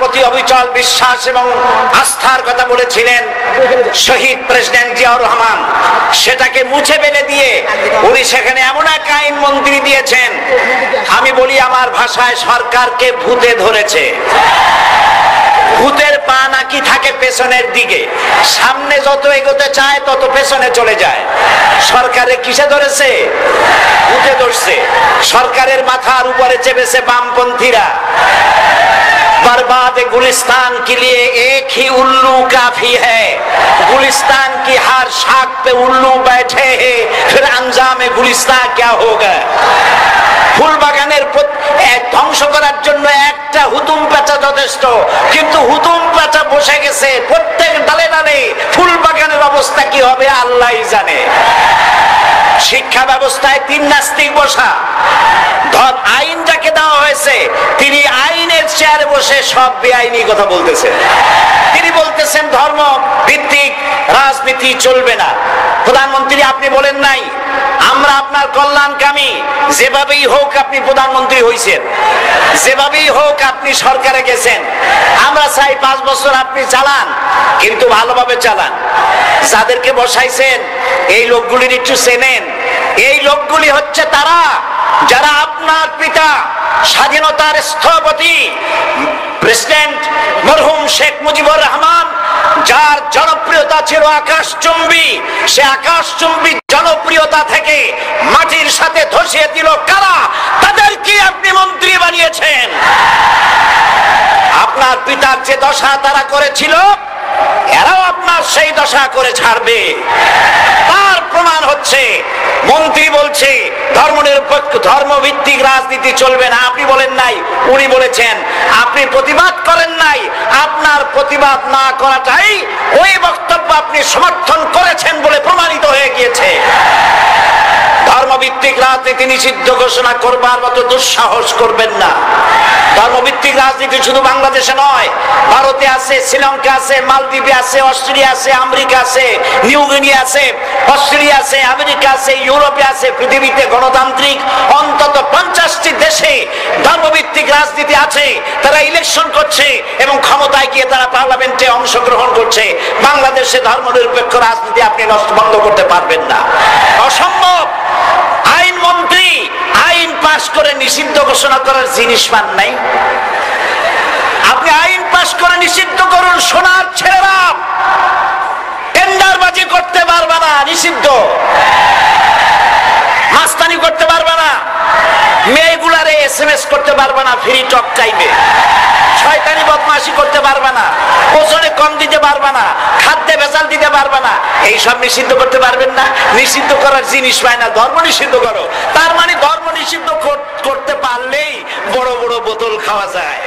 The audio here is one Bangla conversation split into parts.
প্রতি অবিচল বিশ্বাস এবং আস্থার কথা বলেছিলেন শহীদ প্রেসিডেন্ট জিয়াউর রহমান, সেটাকে মুছে ফেলে দিয়ে উনি সেখানে এমন এক আইন মন্ত্রী দিয়েছেন, আমি বলি আমার ভাষায় সরকারকে ভূতে ধরেছে। ভূতের পা নাকি থাকে পেছনের দিকে, সামনে যত এগোতে চায় তত পেছনে চলে যায়। সরকারে কিসে ধরেছে? ভূতে ধরছে। সরকারের মাথার উপরে চেপেছে বামপন্থীরা। बर्बाद गुलिस्तान के लिए एक ही उल्लू काफी है, गुलिस्तान की हर शाख पे उल्लू बैठे हैं, फिर अंजाम गुलिस्तान क्या होगा। ফুল বাগানের ধ্বংস করার জন্য একটা হুতুম পেঁচা যথেষ্ট, কিন্তু হুতুম পেঁচা বসে গেছে প্রত্যেক ডালে ডালে। ফুল বাগানের অবস্থা কি হবে আল্লাহই জানে। শিক্ষা ব্যবস্থায় তিন নাস্তিক বসা, আইন যাকে দেওয়া হয়েছে তিনি আইনের চেয়ারে বসে সব বেআইনি কথা বলতেছেন। তিনি বলতেছেন ধর্ম ভিত্তিক রাজনীতি চলবে না। প্রধানমন্ত্রী আপনি বলেন নাই আমরা আপনার কল্যাণকামী, যেভাবেই হোক আপনি প্রধানমন্ত্রী হয়েছেন, যেভাবেই হোক আপনি সরকারে গেছেন, আমরা চাই 5 বছর আপনি চালান, কিন্তু ভালোভাবে চালান। যাদেরকে বসাইছেন এই লোকগুলির একটু চেনেন। এই লোকগুলি হচ্ছে তারা যারা আপনার পিতা স্বাধীনতার স্থপতি প্রেসিডেন্ট মরহুম শেখ মুজিবুর রহমান, যার জনপ্রিয়তা ছিল আকাশচুম্বী, সে আকাশচুম্বী জনপ্রিয়তা থেকে মাটির সাথে ধসিয়ে দিল কারা? তাদেরকে আপনি মন্ত্রী বানিয়েছেন। আপনার পিতার যে দশা তারা করেছিল, এরাও আপনার সেই দশা করে ছাড়বে। তার প্রমাণ হচ্ছে মন্ত্রী বলছে ধর্মনিরপেক্ষ ধর্মভিত্তিক রাজনীতি চলবে না। আপনি বলেন নাই, উনি বলেছেন। আপনি প্রতিবাদ করেন নাই, আপনার প্রতিবাদ না করাটাই ওই বক্তব্য আপনি সমর্থন করেছেন বলে প্রমাণিত হয়ে গিয়েছে। ধর্মভিত্তিক রাজনীতি নিষিদ্ধ ঘোষণা করবার মতো দুঃসাহস করবেন না। ধর্মভিত্তিক রাজনীতি শুধু বাংলাদেশে নয়, ভারতে আছে, শ্রীলঙ্কা আছে, মালদ্বীপে আছে, অস্ট্রেলিয়া আছে, আমেরিকা আছে, নিউ গিনি আছে, অস্ট্রেলিয়া আছে, আমেরিকা আছে, ইউরোপে আছে। পৃথিবীতে গণতান্ত্রিক অন্তত 50টি দেশে ধর্মভিত্তিক রাজনীতি আছে। তারা ইলেকশন করছে এবং ক্ষমতায় গিয়ে তারা পার্লামেন্টে অংশগ্রহণ করছে। বাংলাদেশে ধর্মনিরপেক্ষ রাজনীতি আপনি বন্ধ করতে পারবেন না, অসম্ভব। আইন মন্ত্রী আইন পাশ করে নিষিদ্ধ ঘোষণা করার জিনিস মান নাই। আপনি আইন পাশ করে নিষিদ্ধ করুন, সোনার ছেলেরা টেন্ডারবাজি করতে পারবে না, নিষিদ্ধ। মাস্তানি করতে পারবে না, মেয়েগুলারে SMS করতে পারবে না ফ্রি টক টাইমে, শয়তানি বদমাশি করতে পারবে না, ওজনে কম দিতে পারবে না, খাদ্যে ভেজাল দিতে পারবে না। এইসব নিষিদ্ধ করতে পারবেন না। নিষিদ্ধ করার জিনিস পায় না, ধর্ম নিষিদ্ধ করো। তার মানে ধর্ম নিষিদ্ধ করতে পারলেই বড় বড় বোতল খাওয়া যায়।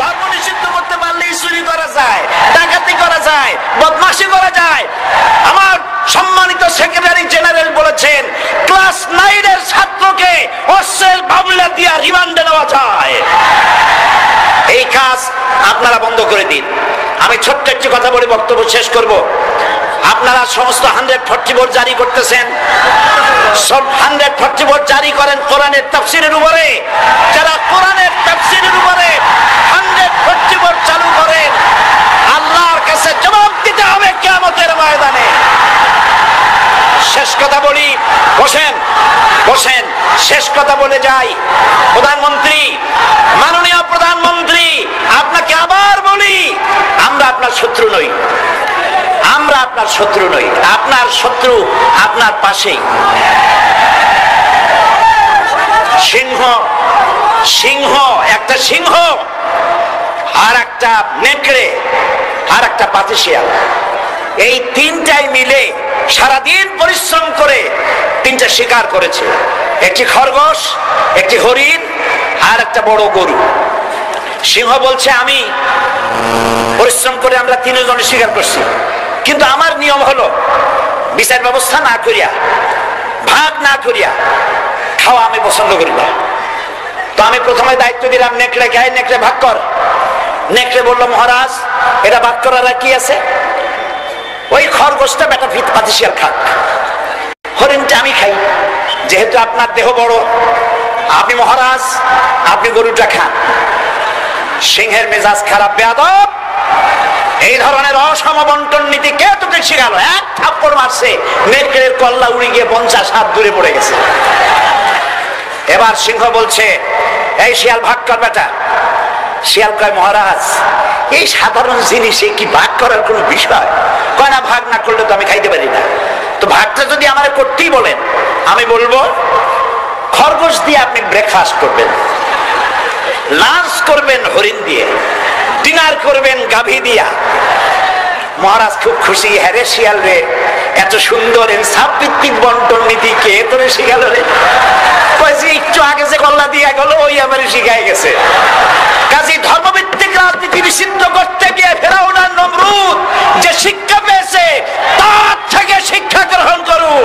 ধর্ম নিষিদ্ধ করতে পারলেই চুরি করা যায়, ডাকাতি করা যায়, বদমাশি করা যায়। আমার সম্মানিত সেক্রেটারি জেনারেল বলেছেন ক্লাস 9 এর ছাত্রকে অশ্লীল বাবলা দিয়া রিমান্ডে নেওয়া যায়। এই কাজ আপনারা বন্ধ করে দিন। আমি ছোট্ট একটি কথা বলে বক্তব্য শেষ করব। আপনারা সমস্ত 144 জারি করতেছেন, সব 144 জারি করেন কোরআনের তাফসীরের উপরে। যারা কোরআনের তাফসীরের উপরে 144 চালু করেন, আল্লাহর কাছে জবাব দিতে হবে কিয়ামতের ময়দানে। শেষ কথা বলি, বসেন বসেন, শেষ কথা বলে যাই। প্রধানমন্ত্রী, মাননীয় প্রধানমন্ত্রী, আপনাকে আবার বলি, আমরা আপনার শত্রু নই, আমরা আপনার শত্রু নই। আপনার শত্রু আপনার পাশেই। সিংহ, সিংহ, একটা সিংহ আর একটা নেকড়ে আর একটা পাতিশিয়াল, এই তিনটাই মিলে সারাদিন পরিশ্রম করে তিনটা শিকার করেছে। একটি খরগোশ, একটি হরিণ আর একটা বড় গরু। সিংহ বলছে আমি পরিশ্রম করে আমরা তিনজনে শিকার করছি, কিন্তু আমার নিয়ম হলো বিচার ব্যবস্থা না করিয়া, ভাগ না করিয়া খাওয়া আমি পছন্দ করি না। তো আমি প্রথমে দায়িত্ব দিলাম নেকড়ে, গায়ে নেকড়ে ভাগ কর। নেকড়ে বলল মহারাজ এটা ভাগ করার কি আছে, ওই খরগোশটা বেটা পাতিশিয়াল খাক, হরিণটা আমি খাই, যেহেতু আপনার দেহ বড়, আপনি মহারাজ আপনি গরুটা খান। সিংহের মেজাজ খারাপ, বেয়াদব। এই ধরনের অসম বন্টন নীতি কে তোকে শিখালো? এক থাপ্পড় মারছে, নেকড়ের কল্লা উড়ে গিয়ে 50 হাত দূরে পড়ে গেছে। এবার সিংহ বলছে, এই শিয়াল ভাগ কর বেটা। শিয়াল কয়, মহারাজ এই সাধারণ জিনিসে কি ভাগ করার কোন বিষয়? কয় না, ভাগ না করলে তো আমি খাইতে পারি না। তো ভাগটা যদি আমার করতেই বলেন, আমি বলবো খরগোশ দিয়ে আপনি ব্রেকফাস্ট করবেন, লাঞ্চ করবেন হরিণ দিয়ে, ডিনার করবেন গাভী দিয়া। মহারাজ খুব খুশি, হ্যারে শিয়াল রে, এত সুন্দর ইনসাফ ভিত্তিক বন্টন নীতি কে তোরে শিখাল রে? কয়েছে একটু আগে যে কল্লা দিয়া গেল ওই আমার শিখাই গেছে। কাজী ধর্মভিত্তিক রাজনীতি নিষিদ্ধ করতে গিয়ে ফেরাউন আর নমরুদ যে শিক্ষা পেয়েছে তার থেকে শিক্ষা গ্রহণ করুন।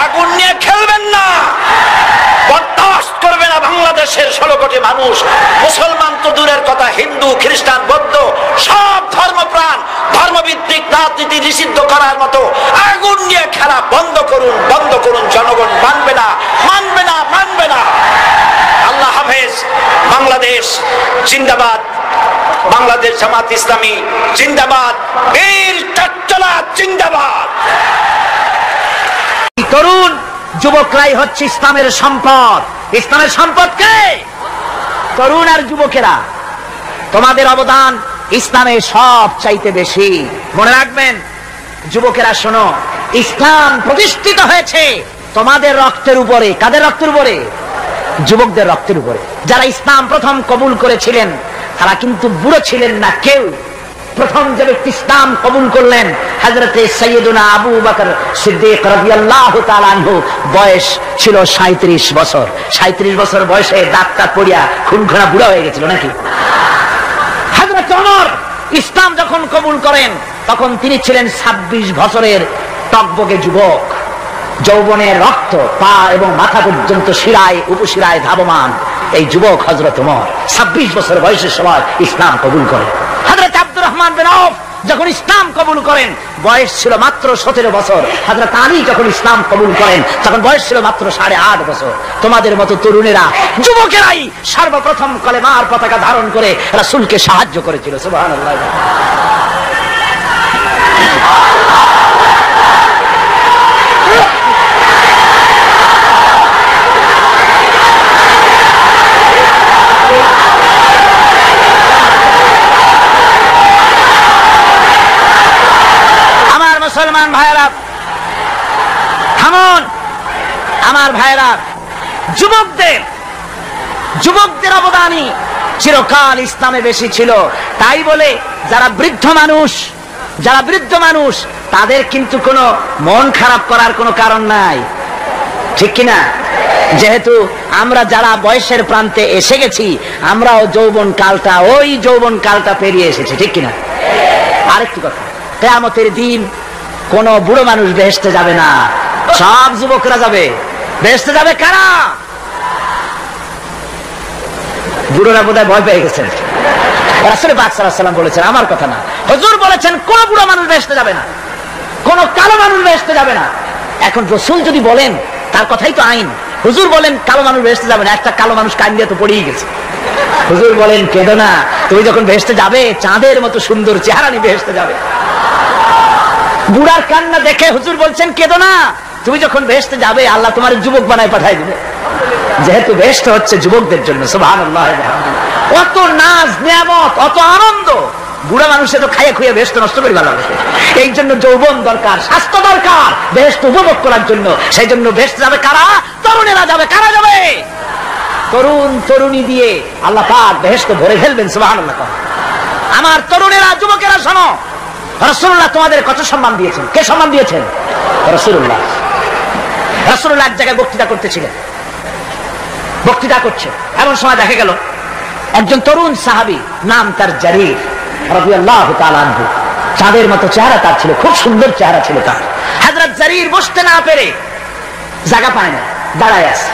আগুন নিয়ে খেলবেন না, বরদাস্ত করবে না বাংলাদেশের 16 কোটি মানুষ। মুসলমান তো দূরের কথা, হিন্দু, খ্রিস্টান, বৌদ্ধ সব ধর্মপ্রাণ ধর্মভিত্তিক রাজনীতি নিষিদ্ধ করার মতো আগুন নিয়ে খেলা বন্ধ করুন, বন্ধ করুন। জনগণ মানবে না, মানবে না, মানবে না। আল্লাহ হাফেজ। বাংলাদেশ জিন্দাবাদ, বাংলাদেশ জামাত ইসলামী জিন্দাবাদ, বীর চট্টলা জিন্দাবাদ। তরুণ যুবকরাই হচ্ছে ইসলামের সম্পদ। ইসলামের সম্পদ কে? তরুণ আর যুবকেরা। তোমাদের অবদান ইসলামে সব চাইতে বেশি। মনে রাখবেন যুবকেরা, শোনো, ইসলাম প্রতিষ্ঠিত হয়েছে তোমাদের রক্তের উপরে। কাদের রক্তের উপরে? যুবকদের রক্তের উপরে। যারা ইসলাম প্রথম কবুল করেছিলেন তারা কিন্তু বুড়ো ছিলেন না কেউ। প্রথম যে ব্যক্তি ইসলাম কবুল করলেন হযরতে সাইয়্যিদুনা আবু বকর সিদ্দিক রাদিয়াল্লাহু তাআলা আনহু, বয়স ছিল 37 বছর। 37 বছর বয়সে দাঁতটা পড়িয়া খুনখানা বুড়া হয়ে গেছিল নাকি? হযরত ওমর ইসলাম যখন কবুল করেন তখন তিনি ছিলেন 26 বছরের টকবকে যুবক। যৌবনের রক্ত পা এবং মাথা পর্যন্ত শিরায় উপশিরায় ধাবমান এই যুবক হযরত ওমর 26 বছর বয়সের সময় ইসলাম কবুল করেন। হযরত আব্দুর রহমান বিন আউফ যখন ইসলাম কবুল করেন বয়স ছিল মাত্র 17 বছর। হযরত আলী যখন ইসলাম কবুল করেন তখন বয়স ছিল মাত্র 8.5 বছর। তোমাদের মতো তরুণেরা, যুবকেরাই সর্বপ্রথম কলেমার পতাকা ধারণ করে রাসূলকে সাহায্য করেছিল। সুবহানাল্লাহ। মুসলমান ভাইরা থামুন। আমার ভাইরা, যুবকদের অবদানই চিরকাল ইসলামে বেশি ছিল। তাই বলে যারা বৃদ্ধ মানুষ তাদের কিন্তু কোনো মন খারাপ করার কোনো কারণ নাই, ঠিক কিনা? যেহেতু আমরা যারা বয়সের প্রান্তে এসে গেছি আমরাও যৌবন কালটা পেরিয়ে এসেছি, ঠিক কিনা? আরেকটি কথা, কিয়ামতের দিন কোন বুড়ো মানুষ বেহেশতে যাবে না, সব যুবকরা যাবে। বেহেশতে যাবে কারা? বুড়োরা বোধহয় ভয় পেয়ে গেছেন। রাসূল পাক সাল্লাল্লাহু আলাইহি ওয়াসাল্লাম বলেছেন, আমার কথা না, হুজুর বলেছেন কোন বুড়ো মানুষ বেহেশতে যাবে না, কোন কালো মানুষ বেহেশতে যাবে না। এখন রাসূল যদি বলেন তার কথাই তো আইন। হুজুর বলেন কালো মানুষ বেহেশতে যাবে না, একটা কালো মানুষ কান দিয়ে তো পড়েই গেছে। হুজুর বলেন কেঁদো না, তুমি যখন বেহেশতে যাবে চাঁদের মতো সুন্দর চেহারা নিয়ে বেহেশতে যাবে। বুড়ার কান্না দেখে হুজুর বলছেন কেঁদো না, তুমি যখন বেহেশতে যাবে আল্লাহ তোমার যুবক বানায় পাঠায় দিবে। যেহেতু বেহেশত হচ্ছে যুবকদের জন্য। সুবহানাল্লাহ। অত নাজ নিয়ামত, অত আনন্দ, বুড়া মানুষে তো খাইয়ে খুঁয়ে বেহেশত নষ্ট করে ভালো। এই জন্য যৌবন দরকার, স্বাস্থ্য দরকার বেহেশত উপভোগ করার জন্য। সেই জন্য বেহেশতে যাবে কারা? তরুণেরা যাবে। কারা যাবে? তরুণ তরুণী দিয়ে আল্লাহ পাক বেহেশত ভরে ফেলবেন। সুবহানাল্লাহ। আমার তরুণেরা, যুবকেরা শোনো, রাসূলুল্লাহ তোমাদের কত সম্মান দিয়েছেন। কে সম্মান দিয়েছেন? রাসূলুল্লাহ। রাসূলুল্লাহ এক জায়গায় বক্তৃতা করতেছিলেন, বক্তৃতা করছে, এমন সময় দেখা গেল একজন তরুণ সাহাবী, নাম তার জারীর রাদিয়াল্লাহু তাআলা আনহু। চাঁদের মতো চেহারা তার ছিল, খুব সুন্দর চেহারা ছিল তার। হযরত জারীর বসতে না পেরে জায়গা পায় না, দাঁড়ায় আছে।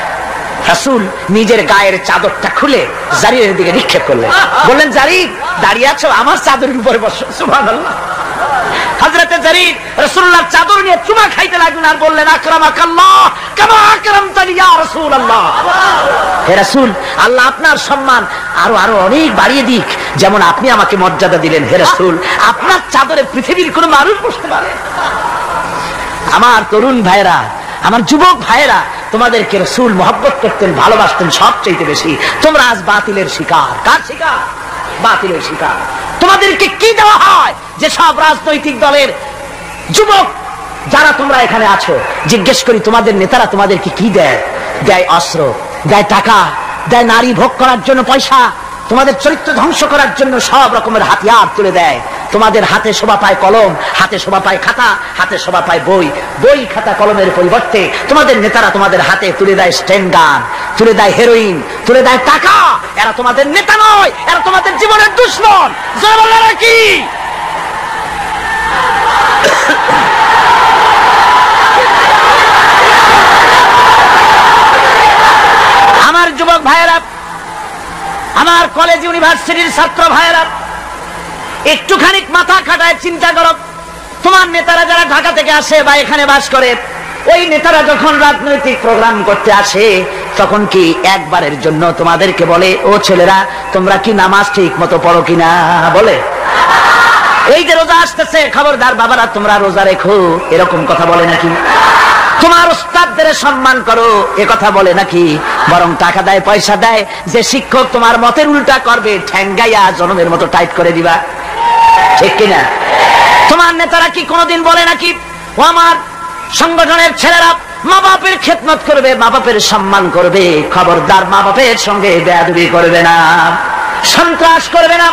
রাসূল নিজের গায়ের চাদরটা খুলে জারীরের দিকে নিক্ষেপ করলেন, বললেন, জারীর দাঁড়িয়ে আছো, আমার চাদরের উপরে বসো। সুবহানাল্লাহ। হযরতে জারীর রাসূলুল্লাহর চাদর নিয়ে চুমা খাইতে লাগলেন আর বললেন, আকরামাকাল্লাহ কামা আকরামতানি ইয়া রাসূলুল্লাহ। হে রাসূল, আল্লাহ আপনার সম্মান আরো আরো অনেক বাড়িয়ে দিক, যেমন আপনি আমাকে মর্যাদা দিলেন। হে রাসূল, আপনার চাদরে পৃথিবীর কোনো মানুষ বসতে পারে। আমার তরুণ ভাইরা, আমার যুবক ভাইরা, তোমাদেরকে রাসূল মহব্বত করতেন, ভালোবাসতেন সবচেয়ে বেশি। তোমরা আজ বাতিলের শিকার। কার শিকার? বাতিলের শিকার। তোমাদেরকে কি দেওয়া হয়? যে সব রাজনৈতিক দলের যুবক যারা তোমরা এখানে আছো, জিজ্ঞেস করি তোমাদের নেতারা তোমাদেরকে কি দেয়? দেয় অস্ত্র, দেয় টাকা, দেয় নারী ভোগ করার জন্য পয়সা, তোমাদের চরিত্র ধ্বংস করার জন্য সব রকমের হাতিয়ার তুলে দেয়। তোমাদের হাতে শোভা পায় কলম, হাতে শোভা পায় খাতা, হাতে শোভা পায় বই। বই খাতা কলমের পরিবর্তে তোমাদের নেতারা তোমাদের হাতে তুলে দেয় স্ট্যান্ড গান, তুলে দেয় হেরোইন, তুলে দেয় টাকা। এরা তোমাদের নেতা নয়, এরা তোমাদের জীবনের দুশ্মন। জোরে বলো না কি? আমার যুবক ভাইয়েরা, আমার কলেজ ইউনিভার্সিটির ছাত্র ভাইয়েরা, একটুখানি মাথা খাটায় চিন্তা করো। তোমার নেতারা যারা ঢাকা থেকে আসে বা এখানে বাস করে, ওই নেতারা যখন রাজনৈতিক প্রোগ্রাম করতে আসে, তখন কি একবারের জন্য তোমাদেরকে বলে, ও ছেলেরা তোমরা কি নামাজ ঠিক মতো পড়ো কিনা? বলে? এই যে রোজা আসতেছে, খবরদার বাবারা তোমরা রোজা রেখো, এরকম কথা বলে নাকি? তোমার উস্তাদদের সম্মান করো, এ কথা বলে নাকি? বরং টাকা দেয়, পয়সা দেয়। যে শিক্ষক তোমার মতের উল্টা করবে, ঠ্যাঙ্গাইয়া জনমের মতো টাইট করে দিবা। ঠিক কিনা? তোমার নেতারা কি কোনোদিন বলে নাকি, ও আমার সংগঠনের ছেলেরা মা বাপের খেদমত করবে, মা বাপের সম্মান করবে, খবরদার মা বাপের সঙ্গে বেয়াদবি করবে না, সন্ত্রাস করবে না,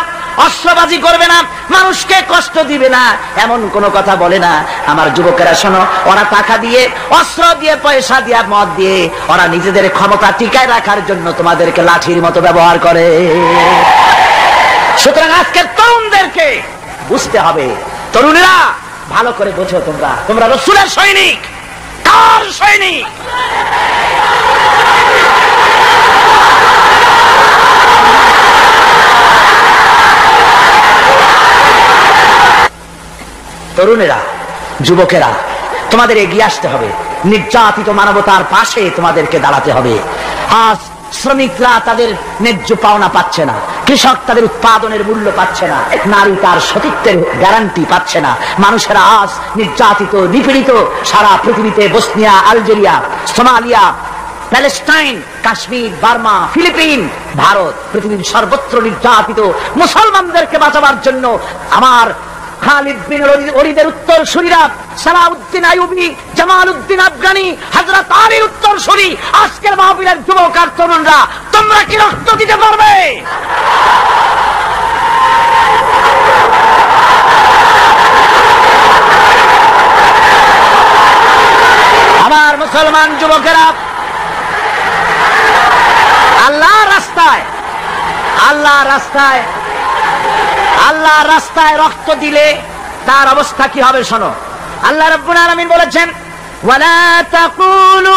অস্ত্রবাজি করবে না, মানুষকে কষ্ট দিবে না, এমন কোন কথা বলে না। আমার যুবকেরা শোনো, ওরা টাকা দিয়ে, অস্ত্র দিয়ে, পয়সা দিয়ে, মদ দিয়ে ওরা নিজেদের ক্ষমতা টিকায় রাখার জন্য তোমাদেরকে লাঠির মতো ব্যবহার করে। সুতরাং আজকের তরুণদেরকে বুঝতে হবে। তরুণেরা ভালো করে বোঝো, তোমরা রাসূলের সৈনিক। কার সৈনিক? তরুণেরা, যুবকেরা, তোমাদের এগিয়ে আসতে হবে। নির্যাতিত মানবতার পাশে তোমাদেরকে দাঁড়াতে হবে। আজ শ্রমিকরা তাদের ন্যায্য পাওনা পাচ্ছে না, কৃষক তাদের উৎপাদনের মূল্য পাচ্ছে না, নারী তার সতীত্বের গ্যারান্টি পাচ্ছে না। মানুষেরা আজ নির্যাতিত, নিপীড়িত। সারা পৃথিবীতে Bosnia, Algeria, Somalia, Palestine, Kashmir, Burma, Philippines, Bharat, পৃথিবীর সর্বত্র নির্যাতিত মুসলমানদেরকে বাঁচাবার জন্য আমার খালিদ বিন ওলীদের উত্তরসূরিরা, সালাউদ্দিন আইয়ুবী, জামালউদ্দিন আফগানি, হযরত আলীর উত্তরসূরি, আজকের মাহফিলের যুবক আর তরুণরা, তোমরা কি রক্ত দিতে পারবে? আমার মুসলমান যুবকেরা, আল্লাহর রাস্তায়, আল্লাহর রাস্তায়, আল্লাহর রাস্তায় রক্ত দিলে তার অবস্থা কি হবে শোনো। আল্লাহ রাব্বুল আলামিন বলেছেন, ওয়ালা তাকুলু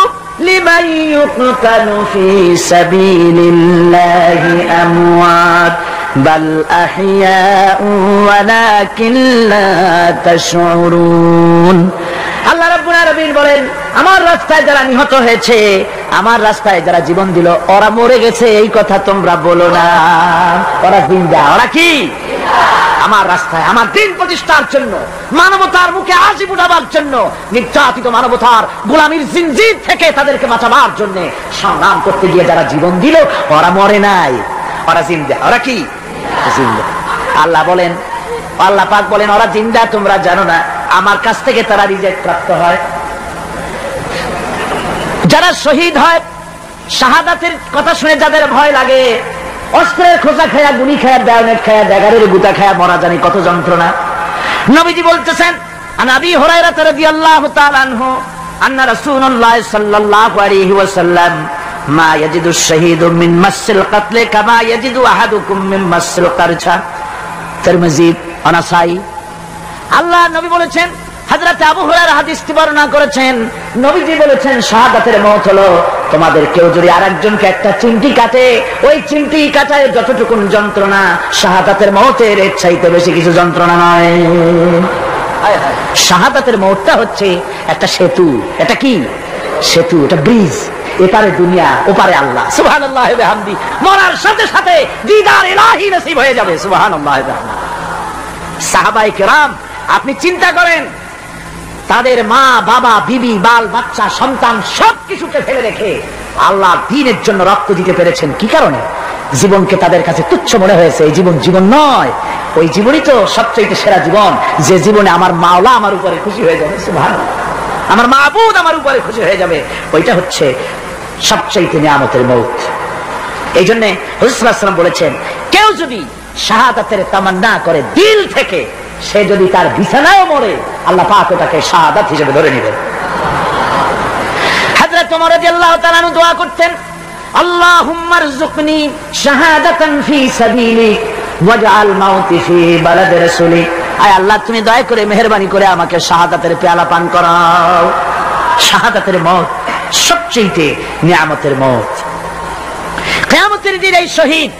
লিমান ইউকতালু ফি সাবিলিল্লাহি আমওয়াত বাল আহইয়াউ ওয়ালাকিন লা তাশউরুন। আল্লাহ রাব্বুল আলামিন বলেন, আমার রাস্তায় যারা নিহত হয়েছে, আমার রাস্তায় যারা জীবন দিল, ওরা মরে গেছে এই কথা তোমরা বলো না। ওরা জিন্দা। ওরা কি? আমার রাস্তায়, আমার দিন প্রতিষ্ঠার জন্য, মানবতার মুখে হাসি ফুটাবার জন্য, নির্যাতিত মানবতার গোলামীর জিনজির থেকে তাদেরকে বাঁচাবার জন্য সংগ্রাম করতে গিয়ে যারা জীবন দিল, ওরা মরে নাই, ওরা জিন্দা। ওরা কি? জিন্দা। আল্লাহ বলেন, আল্লাহ পাক বলেন, ওরা জিন্দা তোমরা জানো না, আমার কাছ থেকে তারা রিজেক্ট প্রাপ্ত হয়। যারা শহীদ হয়, শাহাদাতের কথা শুনে যাদের ভয় লাগে, অস্ত্রের খোঁজা খায়া, গুলি খায়া, বায়োনেট খায়া, ড্যাগারের গুতা খায়া মরা, জানি কত যন্ত্রণা। নবীজি বলতেছেন, আন আবি হুরায়রা রাদিয়াল্লাহু তাআলা আনহু আন্না রাসূলুল্লাহ সাল্লাল্লাহু আলাইহি ওয়াসাল্লাম মা ইয়াজিদু আশ-শাহীদু মিন মাসসিল কাতল কামা ইয়াজিদু আহাদুকুম মিন মাসসিল কারছা। তিরমিজি, নাসাই। আল্লাহ নবী বলেছেন, হযরত আবু হুরায়রা হাদিসটি বর্ণনা করেছেন, নবীজি বলেছেন, শাহাদাতের মওত হলো তোমাদের কেউ যদি আরেকজনকে একটা চিমটি কাটে, ওই চিমটি কাটায় যতটুকু যন্ত্রণা, শাহাদাতের মওতের এর চাইতে বেশি কিছু যন্ত্রণা নয়। শাহাদাতের মওতটা হচ্ছে একটা সেতু। এটা কি সেতু? এটা ব্রিজ। এপারে দুনিয়া, ওপারে আল্লাহ। সুবহানাল্লাহ ওয়া বিহামদি। মরার সাথে সাথে দিদার ইলাহি নসিব হয়ে যাবে। সুবহানাল্লাহ ওয়া বিহামদি। সাহাবায়ে কেরাম, আপনি চিন্তা করেন, তাদের মা বাবা বিবি বাল বাচ্চা সন্তান সবকিছুকে ফেলে রেখে আল্লাহ দ্বীনের জন্য রক্ত দিতে পেরেছেন। কি কারণে? জীবনকে তাদের কাছে তুচ্ছ মনে হয়েছে। এই জীবন জীবন নয়, ওই জীবনই তো সবচেয়ে সেরা জীবন, যে জীবনে আমার মাওলা আমার উপরে খুশি হয়ে যাবে। সুবহানাল্লাহ, আমার মাবুদ আমার উপরে খুশি হয়ে যাবে। ওইটা হচ্ছে সবচেয়ে নিয়ামতের মওত। এই জন্য রাসূল সাল্লাল্লাহু আলাইহি ওয়াসাল্লাম বলেছেন, কেউ যদি শাহাদাতের তামান্না করে দিল থেকে, সে যদি তার বিছানায়ও মরে, আল্লাহ পাক ওটাকে শাহাদাত হিসেবে ধরে নেবেন। হযরত ওমর রাদিয়াল্লাহু তাআলা আনহু দোয়া করতেন, আল্লাহুম্মা রযুকনি শাহাদাতান ফি সাবিলিক ওয়াজআল মাউতি ফি বালাদ রাসূলিক। আয় আল্লাহ, তুমি দয়া করে মেহেরবানি করে আমাকে শাহাদাতের পেয়ালা পান করাও। শাহাদাতের মওত সবচেয়ে নিয়ামতের মওত। কিয়ামতের দিন এই শহীদ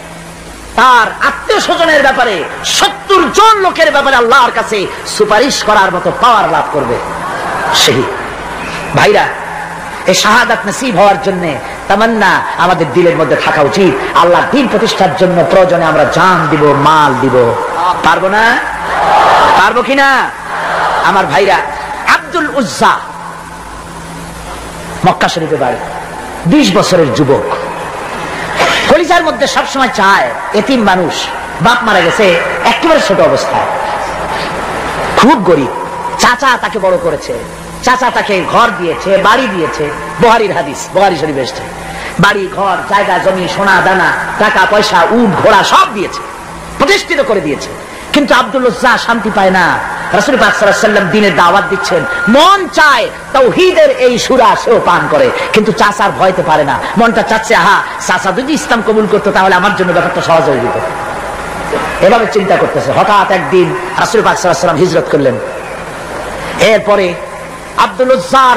তার আত্মীয় স্বজনের ব্যাপারে 70 জন লোকের ব্যাপারে আল্লাহর কাছে সুপারিশ করার মতো পাওয়ার লাভ করবে শহীদ। ভাইরা, এই শাহাদাত নসিব হওয়ার জন্য তামান্না আমাদের দিলের মধ্যে থাকা উচিত। আল্লাহ দ্বীন প্রতিষ্ঠার জন্য প্রয়োজনে আমরা জান দিব, মাল দিব। পারবো না? পারবো কিনা? আমার ভাইরা, আব্দুল উজ্জা মক্কা শরীফে বাড়ি, 20 বছরের যুবক, কলিজার মধ্যে সবসময় চায় এতিম মানুষ, বাপ মারা গেছে একেবারে ছোট অবস্থায়, খুব গরিব। চাচা তাকে বড় করেছে, চাচা তাকে ঘর দিয়েছে, বাড়ি দিয়েছে। বুখারীর হাদিস, বুখারী শরীফে এসেছে। বাড়ি, ঘর, জায়গা, জমি, সোনা দানা, টাকা পয়সা, উট ঘোড়া সব দিয়েছে, প্রতিষ্ঠিত করে দিয়েছে। কিন্তু আব্দুল উজ্জা শান্তি পায় না। রাসূল পাক সাল্লাল্লাহু আলাইহি ওয়াসাল্লাম দ্বীনের দাওয়াত দিচ্ছেন, মন চায় তাওহীদের এই সূরা সেও পান করে, কিন্তু চাচার ভয়তে পারে না। মনটা চাচ্ছে, আহা, চাচা যদি ইসলাম কবুল করতো তাহলে আমার জন্য ব্যাপারটা সহজ হয়ে যেত। এভাবে চিন্তা করতেছে। হঠাৎ একদিন রাসূল পাক সাল্লাল্লাহু আলাইহি ওয়াসাল্লাম হিজরত করলেন। এরপরে আব্দুল উজ্জার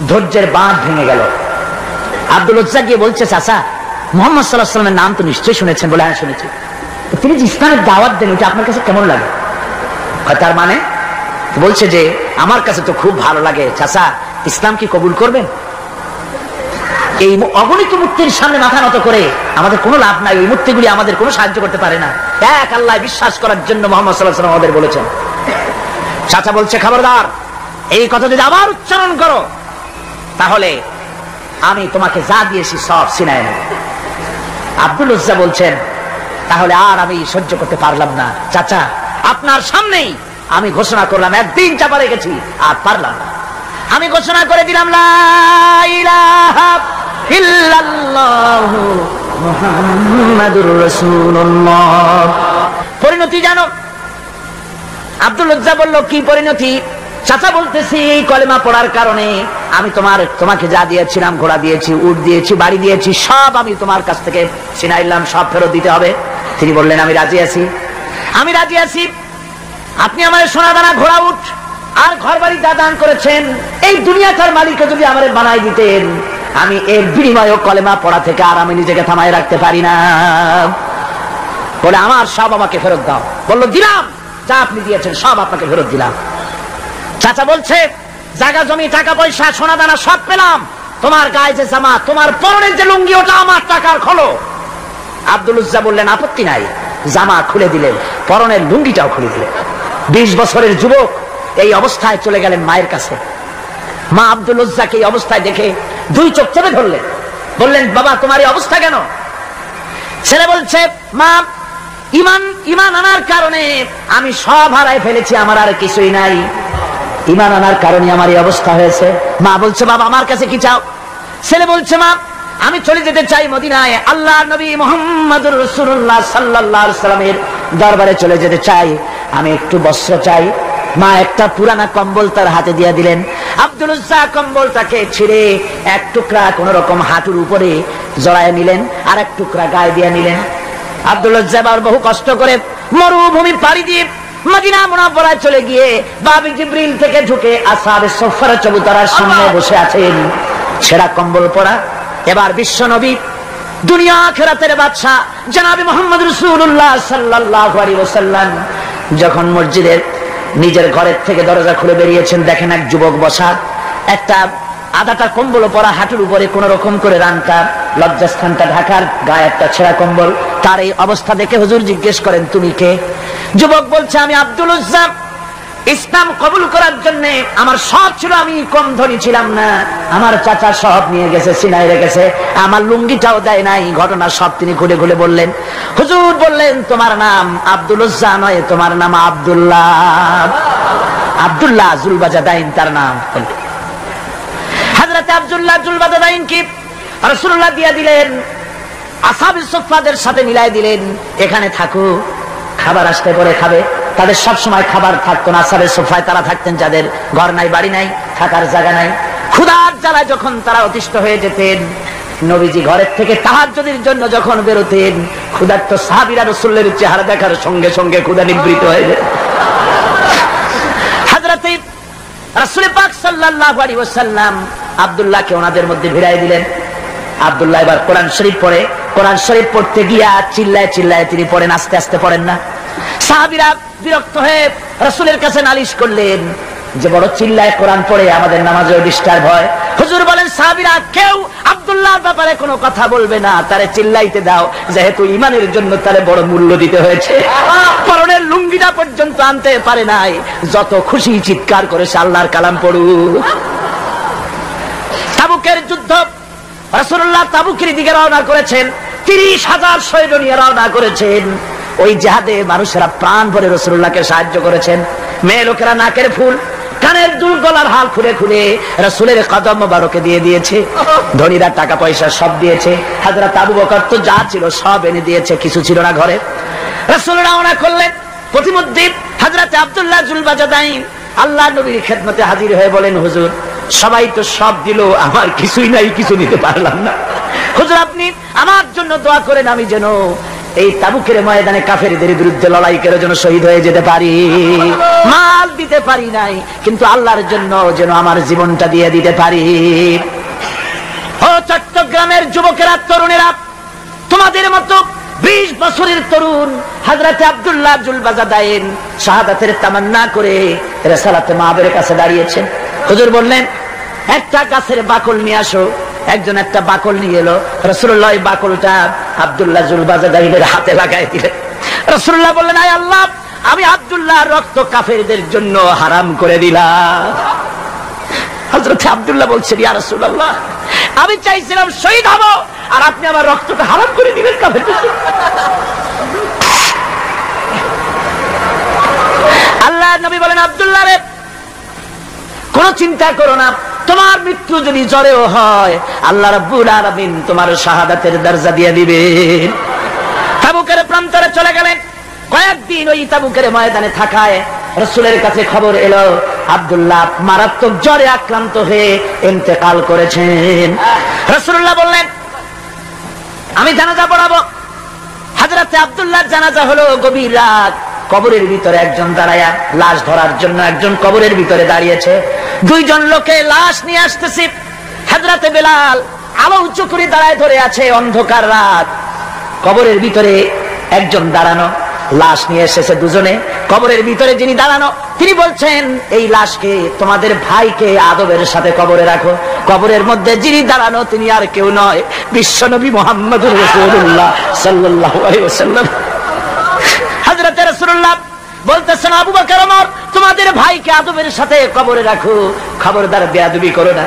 ধৈর্যের বাঁধ ভেঙে গেল। আব্দুল উজ্জা গিয়ে বলছে, চাচা, মুহাম্মদ সাল্লাল্লাহু আলাইহি ওয়াসাল্লামের নাম তো নিশ্চয়ই শুনেছেন। বলে, হ্যাঁ শুনেছি। তিনি যে ইসলামের দাওয়াত দেন, ওটা আপনার কাছে কেমন লাগে? তার মানে বলছে যে আমার কাছে তো খুব ভালো লাগে। চাচা, ইসলাম কি কবুল করবেন? এই অগণিত মূর্তির সামনে মাথা নত করে আমাদের কোনো লাভ নাই। এই মূর্তিগুলি আমাদের কোনো সাহায্য করতে পারে না। এক আল্লাহ বিশ্বাস করার জন্য মুহাম্মদ সাল্লাল্লাহু আলাইহি ওয়াসাল্লাম আমাদের বলেছেন। চাচা বলছে, খবরদার, এই কথা যদি আবার উচ্চারণ করো তাহলে আমি তোমাকে যা দিয়েছি সব ছিনায় নেব। আব্দুল উজ্জা বলছেন, তাহলে আর আমি সহ্য করতে পারলাম না। চাচা, আপনার সামনেই আমি ঘোষণা করলাম, একদিন চাপা রেখেছি, আর পারলাম না। আমি ঘোষণা করে দিলাম, লা ইলাহা ইল্লাল্লাহু মুহাম্মাদুর রাসূলুল্লাহ। পরিণতি জানো? আব্দুল উজ্জা বলল, কি পরিণতি? চাচা বলতেছি, এই কলেমা পড়ার কারণে আমি তোমাকে যা দিয়েছিলাম, ঘোড়া দিয়েছি, উট দিয়েছি, বাড়ি দিয়েছি, সব আমি তোমার কাছ থেকে ছিনাইলাম, সব ফেরত দিতে হবে। তিনি বললেন, আমি রাজি আছি, আমি রাজি আছি। আপনি আমার সোনা দানা, ঘোড়া, উট আর ঘর বাড়ি যা দান করেছেন, এই দুনিয়াটার মালিককে যদি আমার বানাই দিতেন, আমি এর বিনিময়ে কলেমা পড়া থেকে আর আমি নিজেকে থামায় রাখতে পারি না। বলে, আমার সব আমাকে ফেরত দাও। বলল, দিলাম, যা আপনি দিয়েছেন সব আপনাকে ফেরত দিলাম। চাচা বলছে, জায়গা জমি, টাকা পয়সা, সোনা দানা সব পেলাম, তোমার গায়ে যে জামা, তোমার পরনের যে লুঙ্গি, ওটা আমার টাকার খোলো। আব্দুল উজ্জা বললেন, আপত্তি নাই। জামা খুলে দিলেন, পরনের লুঙ্গিটাও খুলে দিলেন। 20 বছরের যুবক এই অবস্থায় চলে গেলেন মায়ের কাছে। মা আব্দুল উজ্জাকে এই অবস্থায় দেখে 2 চোখ চেপে ধরলেন। বললেন, বাবা, তোমার এই অবস্থা কেন? ছেলে বলছে, মা, ইমান আনার কারণে আমি সব হারাই ফেলেছি, আমার আর কিছুই নাই। ইমান আনার কারণে আমার এই অবস্থা হয়েছে। মা বলছে, বাবা, আমার কাছে কি চাও? ছেলে বলছে, মা, আমি চলে যেতে চাই মদিনায়, আল্লাহর নবী মুহাম্মদুর রাসূলুল্লাহ সাল্লাল্লাহু আলাইহি ওয়াসাল্লামের দরবারে চলে যেতে চাই, আমি একটু বস্ত্র চাই। মা একটা পুরানা কম্বল তার হাতে দিয়ে দিলেন। আব্দুল উজ্জা কম্বলটাকে ছিঁড়ে এক টুকরা কোন রকম হাঁটুর উপরে জড়ায় নিলেন, আর এক টুকরা গায়ে দিয়ে নিলেন। আব্দুল উজ্জা বহু কষ্ট করে মরুভূমি পাড়ি দিয়ে মদিনা মুনাওয়ারায় চলে গিয়ে বাবি জিবরিল থেকে ঢুকে আসহাবে সুফফার চবুতরার সামনে বসে আছেন, ছেঁড়া কম্বল পরা। এবার বিশ্ব নবী, দুনিয়া আখিরাতের বাদশা জনাবে মুহাম্মদ রাসূলুল্লাহ সাল্লাল্লাহু আলাইহি ওয়াসাল্লাম যখন মসজিদের নিজের ঘরের থেকে দরজা খুলে বেরিয়েছেন, দেখেন এক যুবক বসা, একটা আধাটা কম্বল পরা, হাঁটুর উপরে কোন রকম করে রানটা লজ্জাস্থানটা ঢাকার, গায়ে একটা ছেঁড়া কম্বল। তার এই অবস্থা দেখে হুজুর জিজ্ঞেস করেন, তুমি কে? যুবক বলছে, আমি আব্দুল উজ্জা। ইসলাম কবুল করার জন্য আমার সব ছিল, আমি কম ধনী ছিলাম না, আমার চাচা সব নিয়ে গেছে, সিনাই রেখেছে, আমার লুঙ্গিটাও দেয় নাই। ঘটনা সব তিনি ঘুরে ঘুরে বললেন। হুজুর বললেন, তোমার নাম আব্দুল উজ্জা নয়, তোমার নাম আব্দুল্লাহ। আব্দুল্লাহ জুলবাজাদাইন তার নাম। হযরত আব্দুল্লাহ জুলবাজাদাইন কি রাসূলুল্লাহ দিয়ে দিলেন, আসহাবুস সুফফাদের সাথে মিলাই দিলেন, এখানে থাকো, খাবার আসতে পরে খাবে। তাদের সব সময় খাবার থাকতো না। আসহাবুস সুফফায় তারা থাকতেন যাদের ঘর নাই, বাড়ি নাই, থাকার জায়গা নাই। ক্ষুধার জ্বালায় যখন তারা অতিষ্ঠ হয়ে যেতেন, নবীজি ঘরের থেকে তাহাজ্জুদের জন্য যখন বেরোতেন, ক্ষুধার্ত সাহাবীরা রাসূলের চেহারা দেখার সঙ্গে সঙ্গে ক্ষুধা নিবৃত হয়ে যেত। হযরত রাসূল পাক সাল্লাল্লাহু আলাইহি ওয়াসাল্লাম আব্দুল্লাহকে ওনাদের মধ্যে ভিড়াই দিলেন। আব্দুল্লাহ এবার কোরআন শরীফ পড়ে। কোরআন শরীফ পড়তে গিয়া চিল্লায় চিল্লায় তিনি পড়েন, আস্তে আস্তে পড়েন না। সাহাবীরা বিরক্ত হয়ে রাসূলের কাছে নালিশ করলেন যে বড় চিল্লায় কোরআন পড়ে, আমাদের নামাজেও ডিস্টার্ব হয়। হুজুর বলেন, সাহাবীরা কেউ আব্দুল্লাহর ব্যাপারে কোনো কথা বলবে না, তারে চিল্লাইতে দাও, যেহেতু ঈমানের জন্য তারে বড় মূল্য দিতে হয়েছে। পরনের লুঙ্গিটা পর্যন্ত আনতে পারে নাই, যত খুশি চিৎকার করেছে আল্লাহর কালাম পড়ুক। তাবুকের যুদ্ধ, রাসূলুল্লাহ তাবুকের দিকে রওনা করেছেন, 30,000 সৈন্য নিয়ে রওনা করেছেন। ওই জিহাদে মানুষেরা প্রাণ ভরে রাসূলুল্লাহকে সাহায্য করেছেন। মেয়ে লোকেরা নাকের ফুল, কানের দুল, গলার হাল খুলে খুলে রাসূলের কদম মোবারকে দিয়ে দিয়েছে। ধনীরা টাকা পয়সা সব দিয়েছে। হযরত আবু বকর তো যা ছিল সব এনে দিয়েছে, কিছু ছিল না ঘরে। রাসূল রওনা করলেন। প্রতিমধ্যে হযরত আব্দুল্লাহ জুলবাজাদাইন আল্লাহ নবীর খেদমতে হাজির হয়ে বলেন, হুজুর সবাই তো সব দিল, আমার কিছুই নাই, কিছু দিতে পারলাম না। হুজুর আপনি আমার জন্য দোয়া করেন, আমি যেন এই তাবুকের ময়দানে কাফেরদের বিরুদ্ধে লড়াই করে যেন শহীদ হয়ে যেতে পারি। মাল দিতে পারি নাই, কিন্তু আল্লাহর জন্য যেন আমার জীবনটা দিয়ে দিতে পারি। ও চট্টগ্রামের যুবকেরা, তরুণেরা, তোমাদের মতো 20 বছরের তরুণ হযরত আব্দুল্লাহ জুলবাজাদাইন শাহাদাতের তামান্না করে রিসালাতে মাহবের কাছে দাঁড়িয়েছেন। হুজুর বললেন, একটা গাছের বাকল নিয়ে আসো। একজন একটা বাকল নিয়ে এলো। রাসূলুল্লাহ এই বাকলটা আব্দুল্লাহ জুলবাজাদাইনের হাতে লাগাই দিলেন। রাসূলুল্লাহ বললেন, আয় আল্লাহ, আমি আব্দুল্লাহর রক্ত কাফেরদের জন্য হারাম করে দিলাম। হযরত আব্দুল্লাহ বলছেন, ইয়া রাসূলুল্লাহ, আমি চাইছিলাম শহীদ হব, আর আপনি আমার রক্তটা হারাম করে দিলেন কাফেরদের জন্য। আল্লাহ নবী বলেন, আব্দুল্লাহ রে, কোন চিন্তা করো না, তোমার মৃত্যু যদি জ্বরেও হয়, আল্লাহ রাব্বুল আলামিন তোমার শাহাদাতের দরজা দিয়ে দিবেন। তাবুকের প্রান্তরে চলে গেলেন। কয়েকদিন ওই তাবুকের ময়দানে থাকায় রাসূলের কাছে খবর এলো, আব্দুল্লাহ মারাত্মক জ্বরে আক্রান্ত হয়ে ইন্তেকাল করেছেন। রাসূলুল্লাহ বললেন, আমি জানাজা পড়াবো। হযরত আব্দুল্লাহর জানাজা হলো গভীর রাত। কবরের ভিতরে একজন দাঁড়ায়া লাশ ধরার জন্য একজন কবরের ভিতরে দাঁড়িয়েছে। 2 জন লোকে লাশ নিয়ে আসতেছে। হযরত বেলাল আলো উঁচু করে দাঁড়ায় ধরে আছে। অন্ধকার রাত, কবরের ভিতরে একজন দাঁড়ানো, লাশ নিয়ে এসেছে 2 জনে। কবরের ভিতরে যিনি দাঁড়ানো তিনি বলছেন, এই লাশকে তোমাদের ভাইকে আদবের সাথে কবরে রাখো। কবরের মধ্যে যিনি দাঁড়ানো তিনি আর কেউ নয়, বিশ্বনবী মুহাম্মদুর রাসূলুল্লাহ সাল্লাল্লাহু আলাইহি ওয়াসাল্লাম। হযরত রাসূলুল্লাহ বলতেছেন, আবু বকর, ওমর, তোমাদের ভাইকে আদবের সাথে কবরে রাখো, খবরদার বেয়াদবি করো না।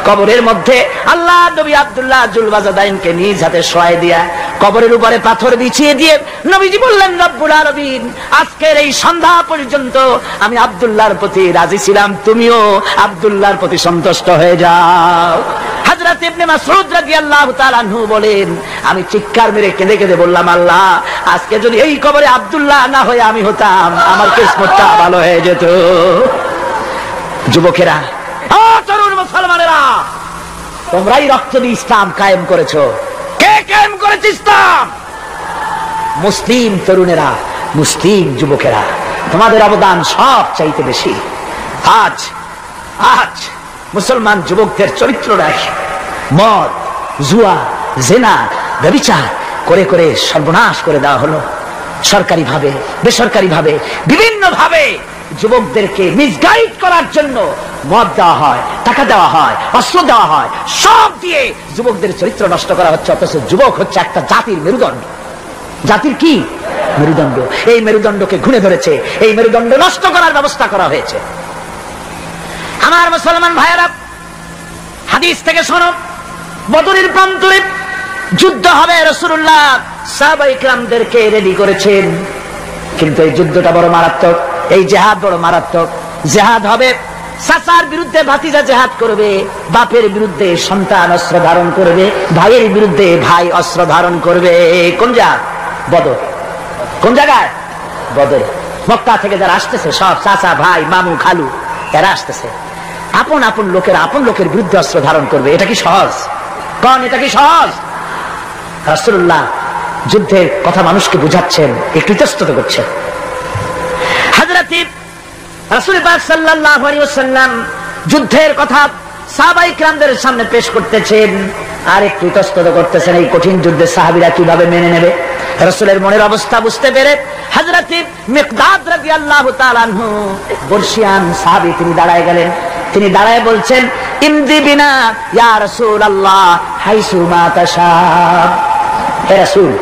কবরের মধ্যে আল্লাহ নবী আব্দুল্লাহ জুলবাজাদাইনকে নিজ হাতে শোয়াই দিয়া কবরের উপরে পাথর বিছিয়ে দিয়ে নবীজি বললেন, রব্বুল আলামিন, আজকের এই সন্ধ্যা পর্যন্ত আমি আব্দুল্লাহর প্রতি রাজি ছিলাম, তুমিও আব্দুল্লাহর প্রতি সন্তুষ্ট হয়ে যাও। হযরত ইবনে মাসউদ রাদিয়াল্লাহু তাআলা আনহু বলেন, আমি চিৎকার মেরে কেঁদে কেঁদে বললাম, আল্লাহ, আজকে যদি এই কবরে আব্দুল্লাহ না হয়ে আমি হতাম, আমার কিসমতটা ভালো হয়ে যেত। যুবকেরা, তরুণ মুসলমানেরা, তোমরাই রক্ত দিয়ে ইসলাম কায়েম করেছো। কে কায়েম করেছে ইসলাম? মুসলিম তরুণেরা, মুসলিম যুবকেরা, তোমাদের অবদান সব চাইতে বেশি। আজ আজ মুসলমান যুবকদের চরিত্র রাখে মদ, জুয়া, জিনা, ব্যভিচার করে করে সর্বনাশ করে দেওয়া হলো। সরকারি ভাবে, বেসরকারি ভাবে, বিভিন্ন ভাবে যুবকদেরকে মিসগাইড করার জন্য মদ দেওয়া হয়, টাকা দেওয়া হয়, অস্ত্র দেওয়া হয়, সব দিয়ে যুবকদের চরিত্র নষ্ট করা হচ্ছে। অথচ যুবক হচ্ছে একটা জাতির মেরুদণ্ড। জাতির কি মেরুদণ্ড? এই মেরুদণ্ডকে ঘুরে ধরেছে, এই মেরুদণ্ড নষ্ট করার ব্যবস্থা করা হয়েছে। আমার মুসলমান ভাইয়েরা, হাদিস থেকে শোনো, বদরের প্রান্তরে যুদ্ধ হবে, রাসূলুল্লাহ সাহাবায়ে কিরামদেরকে রেডি করেছেন। কিন্তু এই যুদ্ধটা বড় মারাত্মক, এই জিহাদ বড় মারাত্মক। জিহাদ হবে, চাচার বিরুদ্ধে ভাতিজা জিহাদ করবে, বাপের বিরুদ্ধে সন্তান অস্ত্র ধারণ করবে, ভাইয়ের বিরুদ্ধে ভাই অস্ত্র ধারণ করবে। কোন জায়গা? বদর। কোন জায়গায়? বদর। মক্কা থেকে যারা আসতেছে সব চাচা, ভাই, মামু, খালু, এরা আসতেছে। আপন আপন লোকের আপন লোকের বিরুদ্ধে অস্ত্র ধারণ করবে। এটা কি সহজ? কোন এটা কি সহজ? রাসূলুল্লাহ যুদ্ধের কথা মানুষকে বুঝাচ্ছেন, একটু ইতস্তত করছেন। হযরত রাসূল পাক সাল্লাল্লাহু আলাইহি ওয়াসাল্লাম যুদ্ধের কথা সাহাবায়ে কিরামদের সামনে পেশ করতেছেন আর একটু ইতস্তত করতেছেন। এই কঠিন যুদ্ধে সাহাবীরা কিভাবে মেনে নেবে? রাসূলের মনের অবস্থা বুঝতে পেরে হযরত মিকদাদ রাদিয়াল্লাহু তাআলা আনহু, বর্ষিয়ান সাহাবী, তিনি দাঁড়ায় গেলেন। তিনি দাঁড়ায় বলছেন, ইমদি বিনা ইয়া রাসূলুল্লাহ হাইসু মা তাশা। হে রাসূল,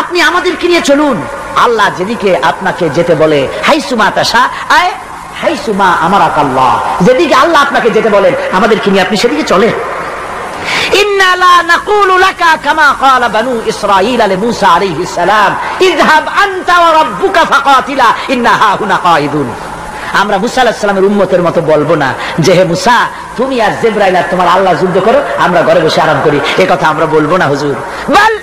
আপনি আমাদেরকে নিয়ে চলুন, আল্লাহ যেদিকে আপনাকে যেতে বলে, হাইসু মা তাশা আয় হাইসু মা আমারাকাল্লাহ, যেদিকে আল্লাহ আপনাকে যেতে বলেন আমাদেরকে নিয়ে আপনি সেদিকে চলেন। ইন্না লা নাকুলু লাকা কামা ক্বালা বানু ইসরাঈল লিমূসা আলাইহিস সালাম, ইযহাব আনতা ওয়া রাব্বুকা ফাকাতিলা ইন্না হাহুনা কাঈদুন। আমরা মুসা আলাইহিস সালামের উম্মতের মতো বলবো না যে হে মুসা, তুমি আর জিবরাইল আর তোমার আল্লাহ যুদ্ধ করো, আমরা ঘরে বসে আরাম করি। এই কথা আমরা বলবো না হুজুর। বল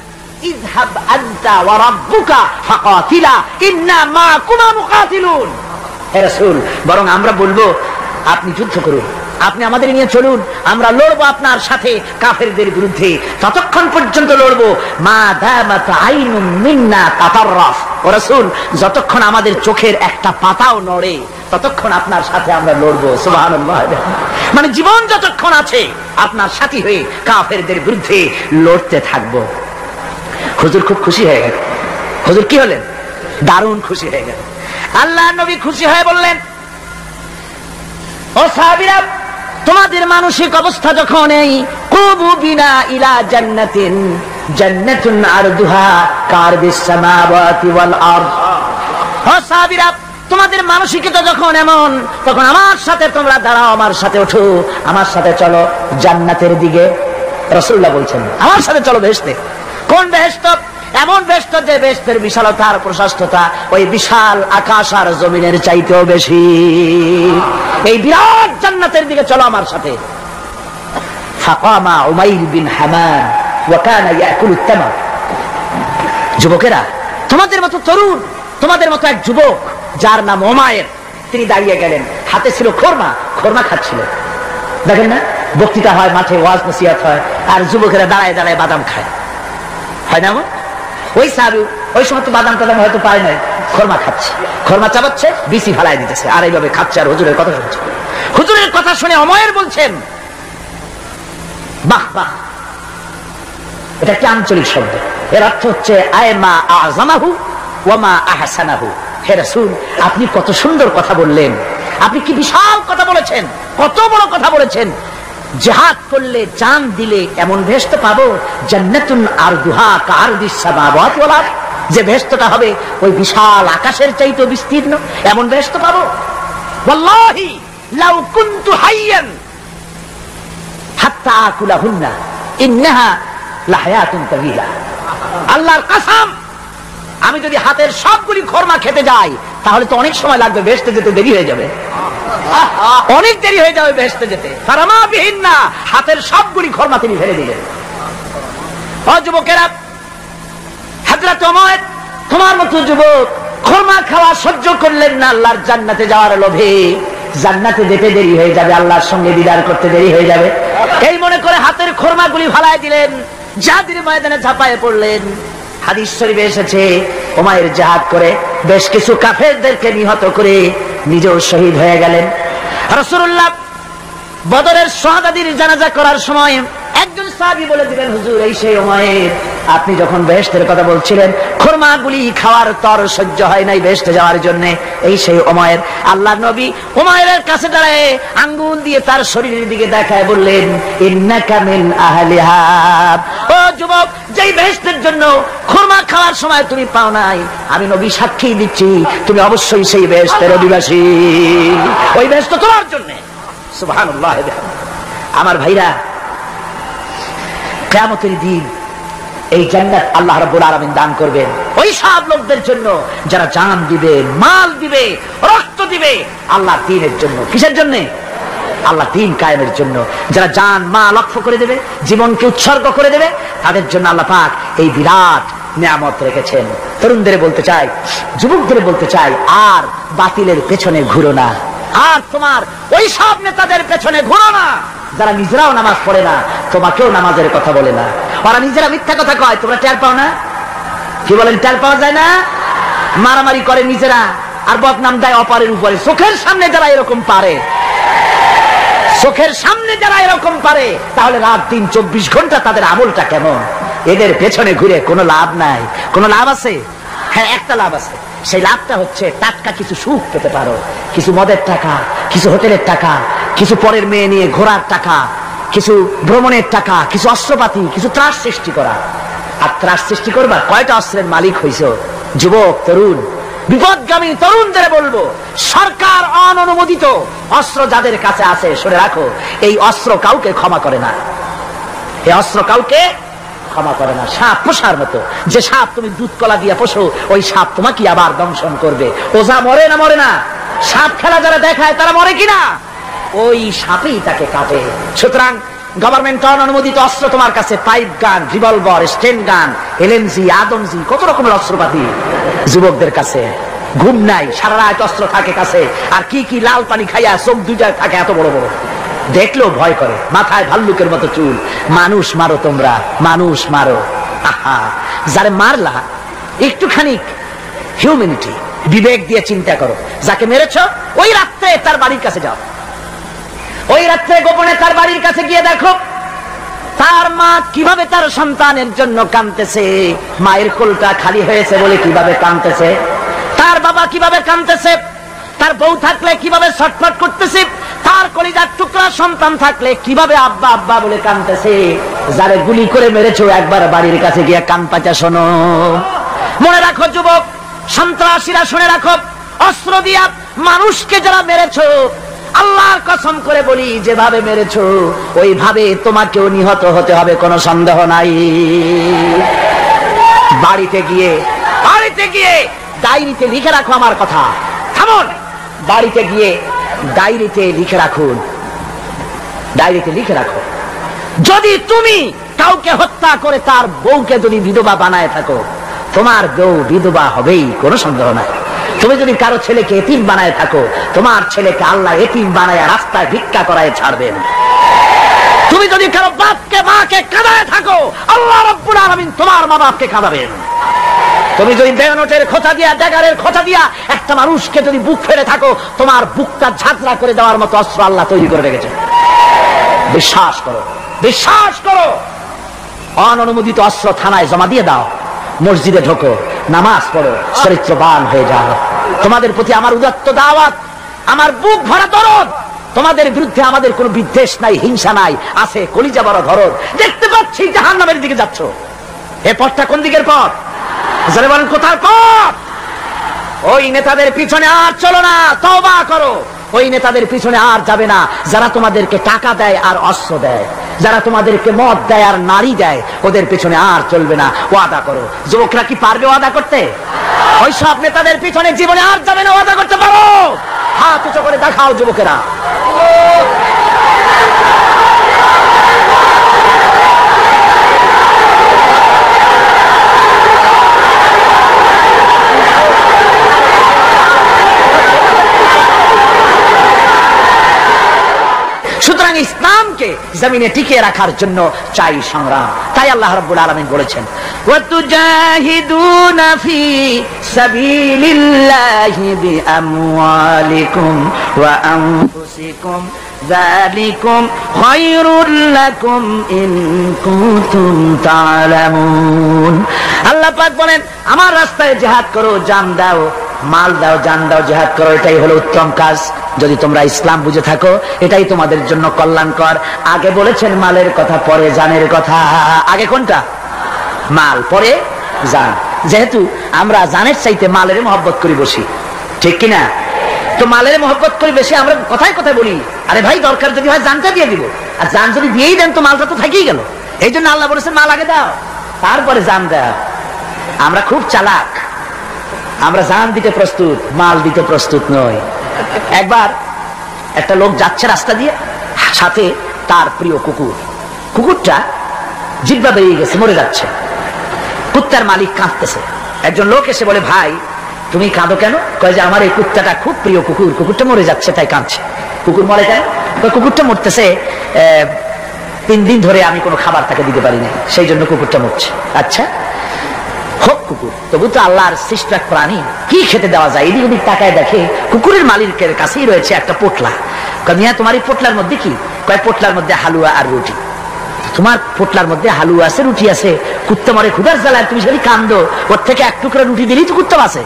ইযহাব আনতা ওয়া রাব্বুকা ফাকাতিলা ইন্না মাকুমা মুকাতিলুন। হে রাসূল, বরং আমরা বলবো আপনি যুদ্ধ করুন, আপনি আমাদের নিয়ে চলুন, আমরা লড়বো আপনার সাথে কাফেরদের বিরুদ্ধে। ততক্ষণ পর্যন্ত লড়বো মা দামাত আইনুম মিন্না তাতাররাফ। ও রাসূল, যতক্ষণ আমাদের চোখের একটা পাতাও নড়ে ততক্ষণ আপনার সাথে আমরা লড়বো। সুবহানাল্লাহ। মানে জীবন যতক্ষণ আছে আপনার সাথী হয়ে কাফেরদের বিরুদ্ধে লড়তে থাকবো। হুজুর খুব খুশি হয়ে গেল। হুজুর কি হলেন? দারুণ খুশি হয়ে গেল। আল্লাহ নবী খুশি হয়ে বললেন, ও সাহাবীরা, তোমাদের মানসিক অবস্থা যখন এই কুবু বিনা ইলা জান্নাতিন, জান্নাতুন আরদুহা কারদিস সামাওয়াতি ওয়াল আরদ। ও সাহাবীরা, তোমাদের মানসিকতা যখন এমন, তখন আমার সাথে তোমরা দাঁড়াও, আমার সাথে ওঠো, আমার সাথে চলো জান্নাতের দিকে। রাসূলুল্লাহ বলছেন, আমার সাথে চলো বেহেশতে। কোন বেহেশত? এমন বেহেশত যে বেহেশতের বিশালতা আর প্রশস্ততা ওই বিশাল আকাশ আর জমিনের চাইতেও বেশি। এই বিরাট জান্নাতের দিকে চলো আমার সাথে। ফাকামা উমাইর বিন হামান ওয়া কানা ইয়াকুলু তামার। যুবকেরা, তোমাদের মতো তরুণ, তোমাদের মতো এক যুবক যার নাম উমাইর, তিনি দাঁড়িয়ে গেলেন, হাতে ছিল খোরমা, খোরমা খাচ্ছিল। দেখেন না, বক্তৃতা হয়, মাঠে ওয়াজ নসিহত হয়, আর যুবকেরা দাঁড়ায় দাঁড়ায় বাদাম খায়, হয় না? ওই সাহাবী ওই সময় তো বাদাম টাদাম হয়তো পায় নাই, খোরমা খাচ্ছে, খোরমা চাবাচ্ছে, বিসি ফালাই দিতেছে, আর এইভাবে খাচ্ছে আর হুজুরের কথা শুনছে। হুজুরের কথা শুনে উমাইর বলছেন, বাহ বাহ, এটা কি আঞ্চলিক শব্দ, এর অর্থ হচ্ছে আয় মা আযমাহু ওয়া মা আহসানাহু। হে রাসূল, আপনি কত সুন্দর কথা বললেন, আপনি কি বিশাল কথা বলেছেন, কত বড় কথা বলেছেন। জিহাদ করলে, জান দিলে এমন বেহেশত পাবো, জান্নাতুন আরদুহা কারদিস সামাওয়াতি ওয়াল আরদ, যে বেহেশতটা হবে ওই বিশাল আকাশের চাইতে বিস্তীর্ণ, এমন বেহেশত পাবো। ওয়াল্লাহি লাউ কুনতু হাইয়ান হাত্তা আকুলাহুন্না ইন্নাহা লাহায়াতুন তাওয়িলা। আল্লাহর কসম, আমি যদি হাতের সবগুলি খোরমা খেতে যাই তাহলে তো অনেক সময় লাগবে, বেহেশতে যেতে দেরি হয়ে যাবে, অনেক দেরি হয়ে যাবে বেহেশতে যেতে। ফারামা বিহিন্না, হাতের সবগুলি খোরমা তিনি ফেলে দিলেন। ও যুবকেরা, হযরত ওমর তোমার মতো যুবক খোরমা খাওয়া সহ্য করলেন না আল্লাহর জান্নাতে যাওয়ার লোভে। জান্নাতে যেতে দেরি হয়ে যাবে, আল্লাহর সঙ্গে দিদার করতে দেরি হয়ে যাবে, এই মনে করে হাতের খোরমাগুলি ফালায় দিলেন, জিহাদের ময়দানে ঝাঁপায়ে পড়লেন। হাদিস শরীফে এসেছে, উমাইর জিহাদ করে বেশ কিছু কাফেরদেরকে নিহত করে নিজেও শহীদ হয়ে গেলেন। রাসূলুল্লাহ বদরের শাহাদাতের জানাজা করার সময় একজন সাহাবী বলে দিলেন, হুজুর এই সেই উমাইর আপনি যখন বেহেশতের কথা বলছিলেন, খুরমাগুলি খাওয়ার তর সহ্য হয় নাই বেহেশতে যাওয়ার জন্য, এই সেই উমায়ের, আল্লাহর নবী উমায়ের কাছে দাঁড়ায় আঙ্গুল দিয়ে তার শরীরের দিকে দেখায় বললেন, ইন্নাকা মিন আহলিহা, ও যুবক, যেই বেহেশতের জন্য খুরমা খাওয়ার সময় তুমি পাও নাই, আমি নবী সাক্ষী দিচ্ছি তুমি অবশ্যই সেই বেহেশতের অধিবাসী, ওই বেহেশত তোমার জন্য। সুবহানাল্লাহ। আমার ভাইরা, কিয়ামতের দিন এই জান্নাত আল্লাহ রাব্বুল আলামিন দান করবেন ওই সব লোকদের জন্য যারা জান দিবে, মাল দিবে, রক্ত দিবে আল্লাহর দ্বীনের জন্য। কিসের জন্য? আল্লাহ দ্বীন কায়েমের জন্য। যারা জান মাল ওয়াকফ করে দেবে, জীবনকে উৎসর্গ করে দেবে, তাদের জন্য আল্লাহ পাক এই বিরাট নিয়ামত রেখেছেন। তরুণদের বলতে চাই, যুবকদের বলতে চাই, আর বাতিলের পেছনে ঘুরো না, আর তোমার ওই সব নেতাদের পেছনে ঘুরো না যারা নিজেরাও নামাজ পড়ে না, তোমাকেও নামাজের কথা বলে না। ওরা নিজেরা মিথ্যা কথা কয়, তোমরা টের পাও না? কি বলেন, টের পাওয়া যায় না? মারামারি করে নিজেরা আর বদনাম দেয় অপরের উপরে। চোখের সামনে যারা এরকম পারে, চোখের সামনে যারা এরকম পারে, তাহলে রাত দিন 24 ঘন্টা তাদের আমলটা কেমন? এদের পেছনে ঘুরে কোনো লাভ নাই। কোনো লাভ আছে? হ্যাঁ, একটা লাভ আছে। সেই লাভটা হচ্ছে টাটকা কিছু সুখ পেতে পারো, কিছু মদের টাকা, কিছু হোটেলের টাকা, কিছু পরের মেয়ে নিয়ে ঘোরার টাকা, কিছু ভ্রমণের টাকা, কিছু অস্ত্রপাতি, কিছু ত্রাস সৃষ্টি করা। আর ত্রাস সৃষ্টি করবা, কয়টা অস্ত্রের মালিক হইছ? যুবক, তরুণ, বিপদগামী তরুণদের বলবো, সরকার অননুমোদিত অস্ত্র যাদের কাছে আছে, শুনে রাখো, এই অস্ত্র কাউকে ক্ষমা করে না। এই অস্ত্র কাউকে ক্ষমা করে না। সাপ পোষার মতো, যে সাপ তুমি দুধ কলা দিয়ে পোষো, ওই সাপ তোমাকে আবার দংশন করবে। ওঝা মরে না? মরে না? সাপ খেলা যারা দেখায় তারা মরে কিনা? ওই সাপেই তাকে কাটে। সুতরাং গভর্নমেন্ট অনুমোদিত অস্ত্র তোমার কাছে, পাইপ গান, রিভলভার, স্টেন গান, এলএমজি, আদমজি, কত রকমের অস্ত্রপাতি যুবকদের কাছে। ঘুম নাই, সারা রাত অস্ত্র থাকে কাছে, আর কি কি লাল পানি খাইয়া চোখ দুইটা থাকে এত বড় বড়, দেখলেও ভয় করে, মাথায় ভাল্লুকের মতো চুল। মানুষ মারো তোমরা, মানুষ মারো। আহা, যারে মারলা একটুখানি হিউম্যানিটি, বিবেক দিয়ে চিন্তা করো। যাকে মেরেছ ওই রাত্রে তার বাড়ির কাছে যাও, ওই রাত্রে গোপনে তার বাড়ির কাছে গিয়ে দেখো তার মা কিভাবে তার সন্তানের জন্য কাঁদতেছে, মায়ের কোলটা খালি হয়েছে বলে কিভাবে কাঁদতেছে, তার বাবা কিভাবে কাঁদতেছে, তার বউ থাকলে কিভাবে ছটফট করতেছে, তার কলিজার টুকরা সন্তান থাকলে কিভাবে আব্বা আব্বা বলে কাঁদতেছে। যারে গুলি করে মেরেছো একবার বাড়ির কাছে গিয়ে কান পাচা শোনো। মনে রাখো যুবক, সন্ত্রাসীরা, শুনে রাখো, অস্ত্র দিয়া মানুষকে যারা মেরেছো, আল্লাহর কসম করে বলি, যেভাবে মেরেছো ওইভাবে তোমাকেও নিহত হতে হবে, কোনো সন্দেহ নাই। বাড়িতে গিয়ে ডায়েরিতে লিখে রাখো আমার কথা। থামুন, বাড়িতে গিয়ে ডায়েরিতে লিখে রাখুন, ডায়েরিতে লিখে রাখো, যদি তুমি কাউকে হত্যা করে তার বউকে যদি বিধবা বানায় থাকো, তোমার বউ বিধবা হবেই, কোনো সন্দেহ নাই। তুমি যদি কারো ছেলেকে এতিম বানায় থাকো, তোমার ছেলেকে আল্লাহ এতিম বানায় রাস্তায় ভিক্ষা করায় ছাড়বেন। তুমি যদি কারো বাপকে মাকে কাঁদায় থাকো, আল্লাহ রাব্বুল আলামিন তোমার মা বাপকে কাঁদাবেন। তুমি যদি বেয়নটের খোঁচা দিয়া, ড্যাগারের খোঁচা দিয়া একটা মানুষকে যদি বুক ফেলে থাকো, তোমার বুকটা ঝাঁঝরা করে দেওয়ার মতো অস্ত্র আল্লাহ তৈরি করে রেখেছে। বিশ্বাস করো, বিশ্বাস করো। অননুমোদিত অস্ত্র থানায় জমা দিয়ে দাও, মসজিদে ঢোকো, নামাজ পড়ো, চরিত্রবান হয়ে যাও। তোমাদের প্রতি আমার উদাত্ত দাওয়াত, আমার বুক ভরা দরদ। তোমাদের বিরুদ্ধে আমাদের কোনো বিদ্বেষ নাই, হিংসা নাই, আছে কলিজা বড় ধরদ। দেখতে পাচ্ছি জাহান্নামের দিকে যাচ্ছ, এ পথটা কোন দিকের পথ? যারা বলেন কোথার পথ? ওই নেতাদের পিছনে আর চলো না, তওবা করো। ওই নেতাদের পিছনে আর যাবে না যারা তোমাদেরকে টাকা দেয় আর অস্ত্র দেয়, যারা তোমাদেরকে মদ দেয় আর নারী দেয়, ওদের পিছনে আর চলবে না। ওয়াদা করো। যুবকরা কি পারবে ওয়াদা করতে? ওই সব নেতাদের পিছনে জীবনে আর যাবে না, ওয়াদা করতে পারো? হাত উঁচু করে দেখাও যুবকেরা। সুতরাং ইসলামকে জমিনে টিকিয়ে রাখার জন্য চাই সংগ্রাম। তাই আল্লাহ রাব্বুল আলামিন বলেছেন, ওয়াতুজাহিদুনা ফি সাবিলিল্লাহি বিআমওয়ালিকুম ওয়া আনফুসিকুম যালিকুম খায়রুল লাকুম ইন কুনতুম তা'লামুন। আল্লাহ পাক বলেন, আমার রাস্তায় জিহাদ করো, জান দাও, মাল দাও, জান দাও, জিহাদ করো, এটাই হলো উত্তম কাজ। যদি তোমরা ইসলাম বুঝে থাকো এটাই তোমাদের জন্য কল্যাণকর। আগে বলেছেন মালের কথা, পরে জানের কথা। আগে কোনটা? মাল, পরে জান। যেহেতু আমরা জানের চাইতে মালের মহব্বত করি বসি, ঠিক কিনা? তো মালের মহব্বত করি বেশি, আমরা কথায় কথায় বলি আরে ভাই দরকার যদি হয় জানটা দিয়ে দিব, আর জান যদি দিয়েই দেন তো মালটা তো থাকেই গেল। এই জন্য আল্লাহ বলেছেন মাল আগে দাও, তারপরে জান দাও। আমরা খুব চালাক, আমরা জান দিতে প্রস্তুত, মাল দিতে প্রস্তুত নই। একবার একটা লোক যাচ্ছে রাস্তা দিয়ে, সাথে তার প্রিয় কুকুর। কুকুরটা জিহ্বা বেরিয়ে গেছে, মরে যাচ্ছে। কুত্তার মালিক কাঁদতেছে। একজন লোক এসে বলে, ভাই তুমি কাঁদো কেন? কয় যে আমার এই কুত্তাটা খুব প্রিয় কুকুর, কুকুরটা মরে যাচ্ছে তাই কাঁদছে। কুকুর মরে কেন? কুকুরটা মরতেছে 3 দিন ধরে আমি কোনো খাবার তাকে দিতে পারিনি, সেই জন্য কুকুরটা মরছে। আচ্ছা হোক কুকুর, তবু তো আল্লাহর সৃষ্ট এক প্রাণী, কি খেতে দেওয়া যায়? এদিক ওদিক তাকায় দেখে কুকুরের মালিকের কাছেই রয়েছে একটা পোটলা। মিয়া তোমার এই পোটলার মধ্যে কি? কয় পোটলার মধ্যে হালুয়া আর রুটি। তোমার পোটলার মধ্যে হালুয়া আছে, রুটি আছে, কুত্তা মরে ক্ষুধার জ্বালায়, তুমি খালি কান্দো, ওর থেকে এক টুকরা রুটি দিলেই তো কুত্তা বাঁচে।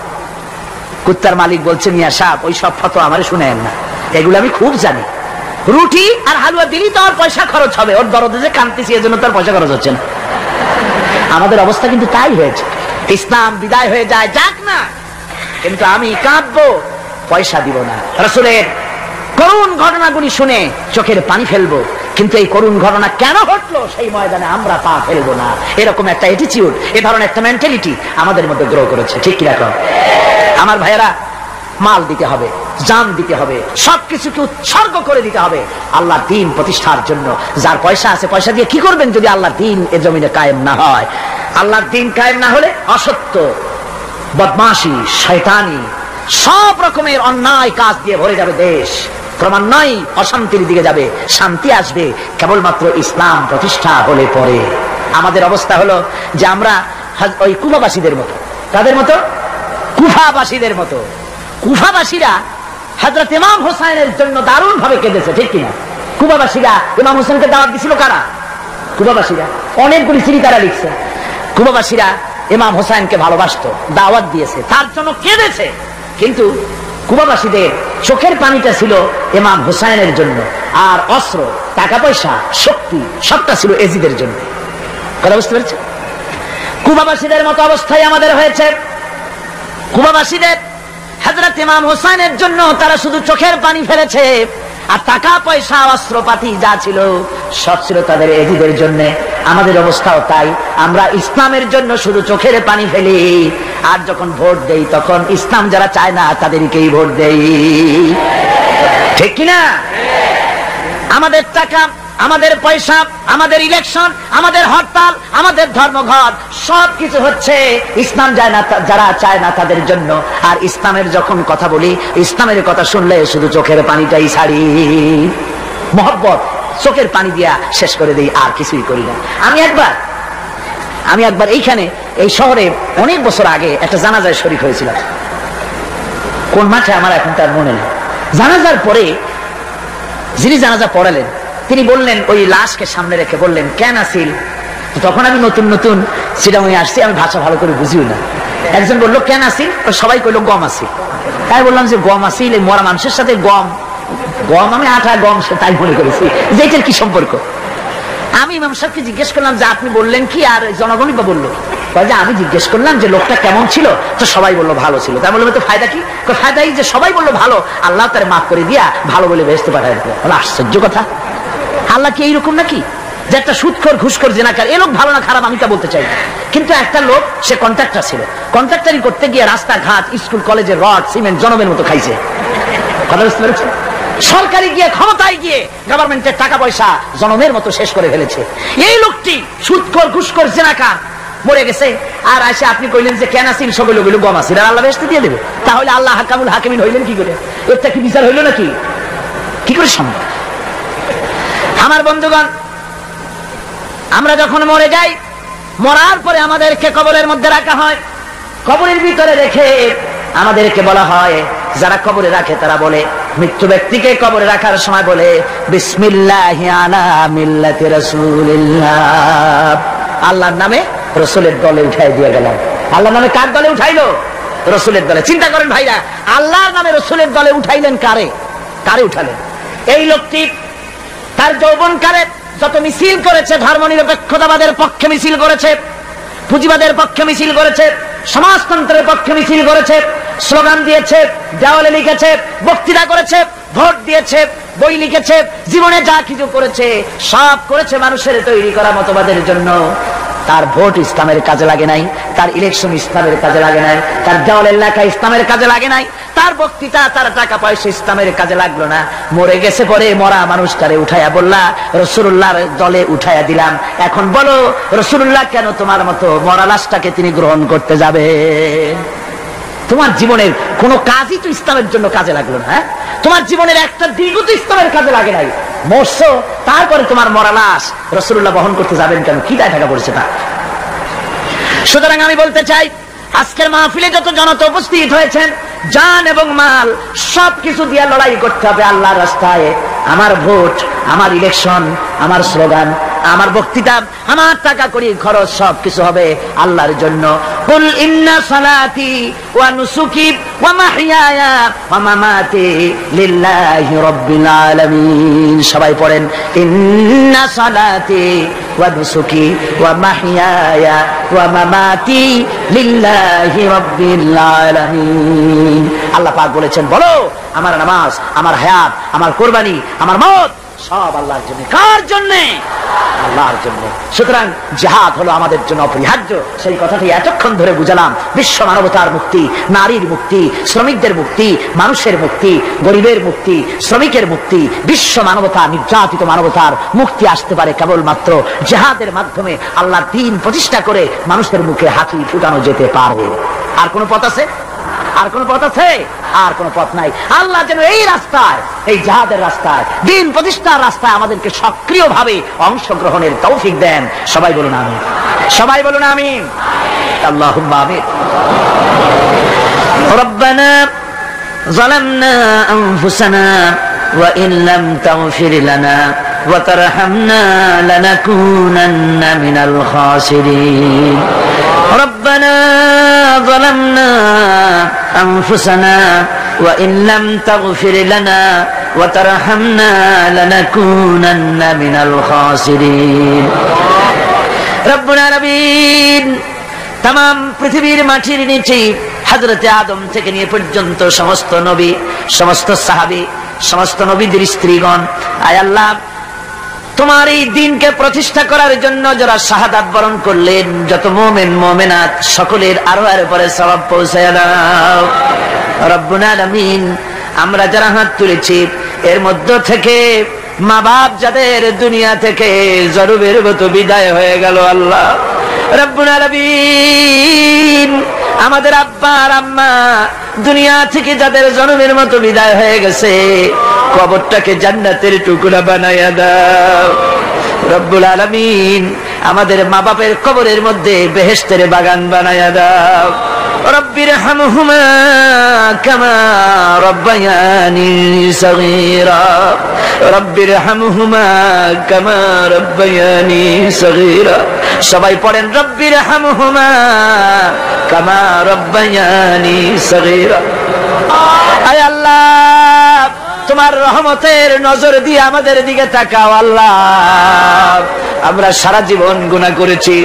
কুত্তার মালিক বলছে, মিয়া সাহেব ওই সব ফতোয়া আমারে শুনেন না, এগুলো আমি খুব জানি। রুটি আর হালুয়া দিলেই তো আমার পয়সা খরচ হবে, ওর দরদে যে কাঁদতেছি এর জন্য তার পয়সা খরচ হচ্ছে না। আমাদের অবস্থা কিন্তু তাই হয়েছে। ইসলাম বিদায় হয়ে যায়, যাক না, কিন্তু আমি কাঁদবো, পয়সা দিব না। রাসূলের করুণ ঘটনাগুলি শুনে চোখের পানি ফেলবো, কিন্তু এই করুণ ঘটনা কেন ঘটলো সেই ময়দানে আমরা পা ফেলবো না। এরকম একটা অ্যাটিটিউড, এ ধরনের একটা মেন্টালিটি আমাদের মধ্যে গ্রো করেছে, ঠিক কি রকম? আমার ভাইয়েরা, মাল দিতে হবে, জান দিতে হবে, সবকিছুকে উৎসর্গ করে দিতে হবে আল্লাহর দ্বীন প্রতিষ্ঠার জন্য। যার পয়সা আছে, পয়সা দিয়ে কি করবেন যদি আল্লাহর দ্বীন এ জমিনে কায়েম না হয়? আল্লাহর দ্বীন কায়েম না হলে অসত্য, বদমাশি, শয়তানি, সব রকমের অন্যায় কাজ দিয়ে ভরে যাবে দেশ, ক্রমান্বয়ে অশান্তির দিকে যাবে। শান্তি আসবে কেবলমাত্র ইসলাম প্রতিষ্ঠা হলে পরে। আমাদের অবস্থা হলো যে আমরা ওই কুফাবাসীদের মতো। কাদের মতো? কুফাবাসীদের মতো। কুফাবাসীরা হযরত ইমাম হোসেনের জন্য দারুণ ভাবে কেঁদেছে, ঠিক কিনা? কুফাবাসীরা ইমাম হোসেনকে দাওয়াত দিছিল কারা? কুফাবাসীরা। অনেকগুলি চিঠি তারা লিখছে। কুফাবাসীরা ইমাম হোসেনকে ভালোবাসতো, দাওয়াত দিয়েছে, তার জন্য কেঁদেছে। কিন্তু কুফাবাসীদের চোখের পানিটা ছিল ইমাম হোসেনের জন্য, আর অস্ত্র, টাকা পয়সা, শক্তি সবটা ছিল এজিদের জন্য। কথা বুঝতে পেরেছেন? কুফাবাসীদের মতো অবস্থায় আমাদের হয়েছে। কুফাবাসীদের হযরত ইমাম হোসেনের জন্য তারা শুধু চোখের পানি ফেলেছে, আর টাকা পয়সা অস্ত্রপাতি যা ছিল সব ছিল তাদের এজিদের জন্য। আমাদের অবস্থাও তাই, আমরা ইসলামের জন্য শুধু চোখের পানি ফেলি, আর যখন ভোট দেই তখন ইসলাম যারা চায় না তাদেরকেই ভোট দেই, ঠিক কিনা? আমাদের টাকা, আমাদের পয়সা, আমাদের ইলেকশন, আমাদের হরতাল, আমাদের ধর্মঘট সবকিছু হচ্ছে ইসলাম যায় না, যারা চায় না তাদের জন্য। আর ইসলামের যখন কথা বলি, ইসলামের কথা শুনলে শুধু চোখের পানিটাই ছাড়ি, মহব্বত চোখের পানি দিয়া শেষ করে দিই, আর কিছুই করি না। আমি একবার এইখানে এই শহরে অনেক বছর আগে একটা জানাজায় শরীক হয়েছিলাম। কোন মাঠে আমার এখন তার মনে নেই। জানাজার পরে যিনি জানাজা পড়ালেন তিনি বললেন, ওই লাশকে সামনে রেখে বললেন, কেন আসিল? তখন আমি নতুন নতুন সিডামে আসছি, আমি ভাষা ভালো করে বুঝিও না। একজন বললো কেন আসিল? সবাই কইলো গম আসিল। তাই বললাম যে গম আসিল, এই মরা মানুষের সাথে গম, আমি আটা গম সে তাই মনে করেছি যে এটার কি সম্পর্ক। আমি ইমাম সাহেবকে জিজ্ঞেস করলাম যে আপনি বললেন কি, আর জনগণই বা বললো? যে আমি জিজ্ঞেস করলাম যে লোকটা কেমন ছিল, তো সবাই বললো ভালো ছিল। তাই বললাম তো ফায়দা কি? ফায়দা এই যে সবাই বললো ভালো, আল্লাহ তার মাফ করে দিয়া ভালো বলে বেহেশতে পাঠায় দিল। আশ্চর্য কথা, আল্লাহ কি এইরকম নাকি যে একটা সুদখোর, ঘুষখোর, জেনাকার, এ লোক ভালো না খারাপ আমি তা বলতে চাই, কিন্তু একটা লোক সে কন্ট্রাক্টর ছিল, কন্ট্রাক্টারি করতে গিয়ে রাস্তাঘাট, স্কুল কলেজের রড সিমেন্ট জনমের মতো খাইছে। কথা বুঝতে পেরেছে? সরকারি গিয়ে, ক্ষমতায় গিয়ে গভর্নমেন্টের টাকা পয়সা জনমের মতো শেষ করে ফেলেছে। এই লোকটি সুদখোর, ঘুষখোর, জেনাকার মরে গেছে, আর আসে আপনি কইলেন যে কেন আসিল? সকল লোক গম আসিল, আর আল্লাহ বেহেশতে দিয়ে দেবে। তাহলে আল্লাহ হাকামুল হাকিমিন হইলেন কি করে? এরটা কি বিচার হইল নাকি? কি করে সম্ভব? আমার বন্ধুগণ, আমরা যখন মরে যাই, মরার পরে আমাদেরকে কবরের মধ্যে রাখা হয়। কবরের ভিতরে রেখে আমাদেরকে বলা হয়, যারা কবরে রাখে তারা বলে, মৃত্যু ব্যক্তিকে কবরে রাখার সময় বলে বিসমিল্লাহি আলা মিল্লাতি রাসূলিল্লাহ, আল্লাহর নামে রাসূলের দলে উঠাই দিয়ে গেলাম। আল্লাহর নামে কার দলে উঠাইলো? রাসূলের দলে। চিন্তা করেন ভাইরা, আল্লাহর নামে রাসূলের দলে উঠাইলেন কারে? কারে উঠালেন? এই লোকটি তার যৌবনকালে যত মিছিল করেছে, ধর্মনিরপেক্ষতাবাদের পক্ষে মিছিল করেছে, পুঁজিবাদের পক্ষে মিছিল করেছে, সমাজতন্ত্রের পক্ষে মিছিল করেছে, স্লোগান দিয়েছে, দেওয়ালে লিখেছে, বক্তৃতা করেছে, ভোট দিয়েছে, বই লিখেছে, জীবনে যা কিছু করেছে সব করেছে মানুষের তৈরি করা মতবাদের জন্য। তার ভোট ইসলামের কাজে লাগে নাই, তার ইলেকশন ইসলামের কাজে লাগে নাই, তার দেওয়ালের লেখা ইসলামের কাজে লাগে নাই, তার বক্তৃতা, তার টাকা পয়সা ইসলামের কাজে লাগলো না। মরে গেছে, পরে মরা মানুষটারে উঠাইয়া বললা রাসূলুল্লাহর দলে উঠাইয়া দিলাম। এখন বলো রাসূলুল্লাহ কেন তোমার মতো মরা লাশটাকে তিনি গ্রহণ করতে যাবে? তোমার জীবনের কোন কাজই তো ইসলামের জন্য কাজে লাগলো না। তোমার জীবনের একটা দীর্ঘ তো ইসলামের কাজে লাগে নাই। মরছো, তারপরে তোমার মরা লাশ রাসূলুল্লাহ বহন করতে যাবেন কেন? কি দায় টাকা পড়েছে তা? সুতরাং আমি বলতে চাই, আজকের মাহফিলে যত জনতা উপস্থিত হয়েছেন, জান এবং মাল সবকিছু দিয়ে লড়াই করতে হবে আল্লাহর রাস্তায়। আমার ভোট, আমার ইলেকশন, আমার স্লোগান, আমার বক্তৃতা, আমার টাকা করি খরচ সবকিছু হবে আল্লাহর জন্য। কুল ইন্না সালাতি ওয়া নুসুকি ওয়া মাহইয়ায়া ওয়া মামাতি লিল্লাহি রাব্বিল আলামিন। সবাই পড়েন, ইন্না সালাতি ওয়া নুসুকি ওয়া মাহইয়ায়া ওয়া মামাতি লিল্লাহি রাব্বিল আলামিন। আল্লাহ পাক বলেছেন, বলো আমার নামাজ, আমার হায়াত, আমার কুরবানি, আমার মত সব আল্লাহর জন্য। কার জন্য? আল্লাহর জন্য। সুতরাং জিহাদ হলো আমাদের জন্য অপরিহার্য। সেই কথাটি এতক্ষণ ধরে বুঝালাম। বিশ্ব মানবতার মুক্তি, নারীর মুক্তি, শ্রমিকদের মুক্তি, মানুষের মুক্তি, গরিবের মুক্তি, শ্রমিকের মুক্তি, বিশ্ব মানবতা, নির্যাতিত মানবতার মুক্তি আসতে পারে কেবলমাত্র জিহাদের মাধ্যমে। আল্লাহর দ্বীন প্রতিষ্ঠা করে মানুষের মুখে হাসি ফুটানো যেতে পারবে। আর কোন পথ আছে? আর কোন পথ আছে? আর কোন পথ নাই। আল্লাহ যেন এই রাস্তায়, এই জিহাদের রাস্তায়, দ্বীন প্রতিষ্ঠার রাস্তায় আমাদেরকে সক্রিয়ভাবে অংশগ্রহণের তৌফিক দেন। সবাই বলুন আমিন। সবাই বলুন আমিন। আল্লাহুম্মা আমিন। রব্বানা যালামনা আনফুসানা ওয়া ইন লাম তাগফির লানা ওয়া তারহামনা লানাকুনান্না মিনাল খাসিরিন। ربنا ظلمنا أنفسنا وإن لم تغفر لنا وترحمنا لنكونن من الخاسرين ربنا العالمين। तमाम পৃথিবীর মাটির নিচে হযরত আদম থেকে নিয়ে পর্যন্ত সমস্ত নবী, সমস্ত সাহাবী, সমস্ত নবীদের স্ত্রীগণ, আয় আল্লাহ তোমার এই দ্বীনকে প্রতিষ্ঠা করার জন্য যারা শাহাদাত বরণ করলেন, যত মুমিন মুমিনাত সকলের আরোহের উপরে সওয়াব পৌঁছায় দাও রব্বুল আলামিন। আমরা যারা হাত তুলেছি এর মধ্য থেকে মা বাপ যাদের দুনিয়া থেকে জরুবের মতো বিদায় হয়ে গেল, আল্লাহ রব্বুল আলামিন আমাদের আব্বা আর আম্মা দুনিয়া থেকে যাদের জন্মের মতো বিদায় হয়ে গেছে, কবরটাকে জান্নাতের টুকরা বানায়া দাও রব্বুল আলামিন। আমাদের মা বাপের কবরের মধ্যে বেহেশতের বাগান বানায়া দাও। রব্বির হামহুমা কামা রব্বায়ানি সগীরা, রব্বির হামহুমা কামা রব্বায়ানি সগীরা। সবাই পড়েন, রব্বির হামহুমা কামা রব্বায়ানি সগীরা। আয় আল্লাহ তোমার রহমতের নজর দিয়ে আমাদের দিকে তাকাও আল্লাহ। আমরা সারা জীবন গুনাহ করেছি,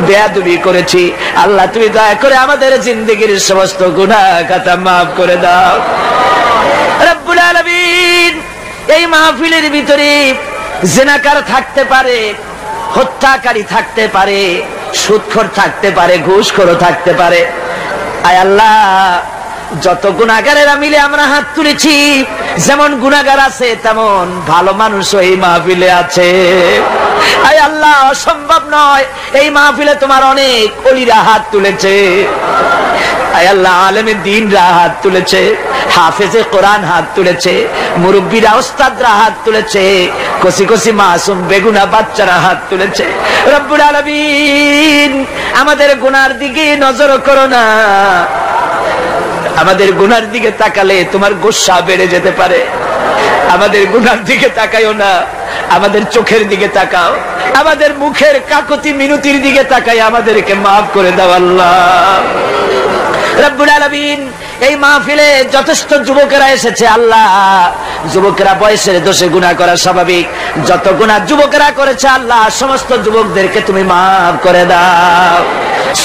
বেয়াদবি করেছি, আল্লাহ তুমি দয়া করে আমাদের জিন্দেগীর সমস্ত গুনাহ খাতা মাফ করে দাও রব্বুল আলামিন। এই মাহফিলের ভিতরে জিনাকার থাকতে পারে, হত্যাকারী থাকতে পারে, সুদখোর থাকতে পারে, ঘুষখোর থাকতে পারে। আয় আল্লাহ যত গুনাহগারেরা মিলে আমরা হাত তুলেছি, যেমন গুনাহগার আছে তেমন ভালো মানুষ এই মাহফিলে আছে। আয় আল্লাহ অসম্ভব নয়, এই মাহফিলে তোমার অনেক ওলিরা হাত তুলেছে। আয় আল্লাহ আলেমে দ্বীনরা হাত তুলেছে, হাফেজে কোরআন হাত তুলেছে, মুরব্বীরা ওস্তাদরা হাত তুলেছে, কচি কচি মাসুম বেগুনা বাচ্চারা হাত তুলেছে। রব্বুল আলামিন আমাদের গুনার দিকে নজর করো না, আমাদের গুনার দিকে তাকালে তোমার গোসা বেড়ে যেতে পারে। আমাদের গুনার দিকে তাকাইও না, আমাদের চোখের দিকে তাকাও, আমাদের মুখের কাকতি মিনতির দিকে তাকাই, আমাদেরকে মাফ করে দাও আল্লাহ রব্বুল আলামিন। এই মাহফিলে যথেষ্ট যুবকেরা এসেছে আল্লাহ, যুবকেরা বয়সের দোষে গুনাহ করা স্বাভাবিক, যত গুনাহ যুবকেরা করেছে আল্লাহ সমস্ত যুবকদেরকে তুমি মাফ করে দাও।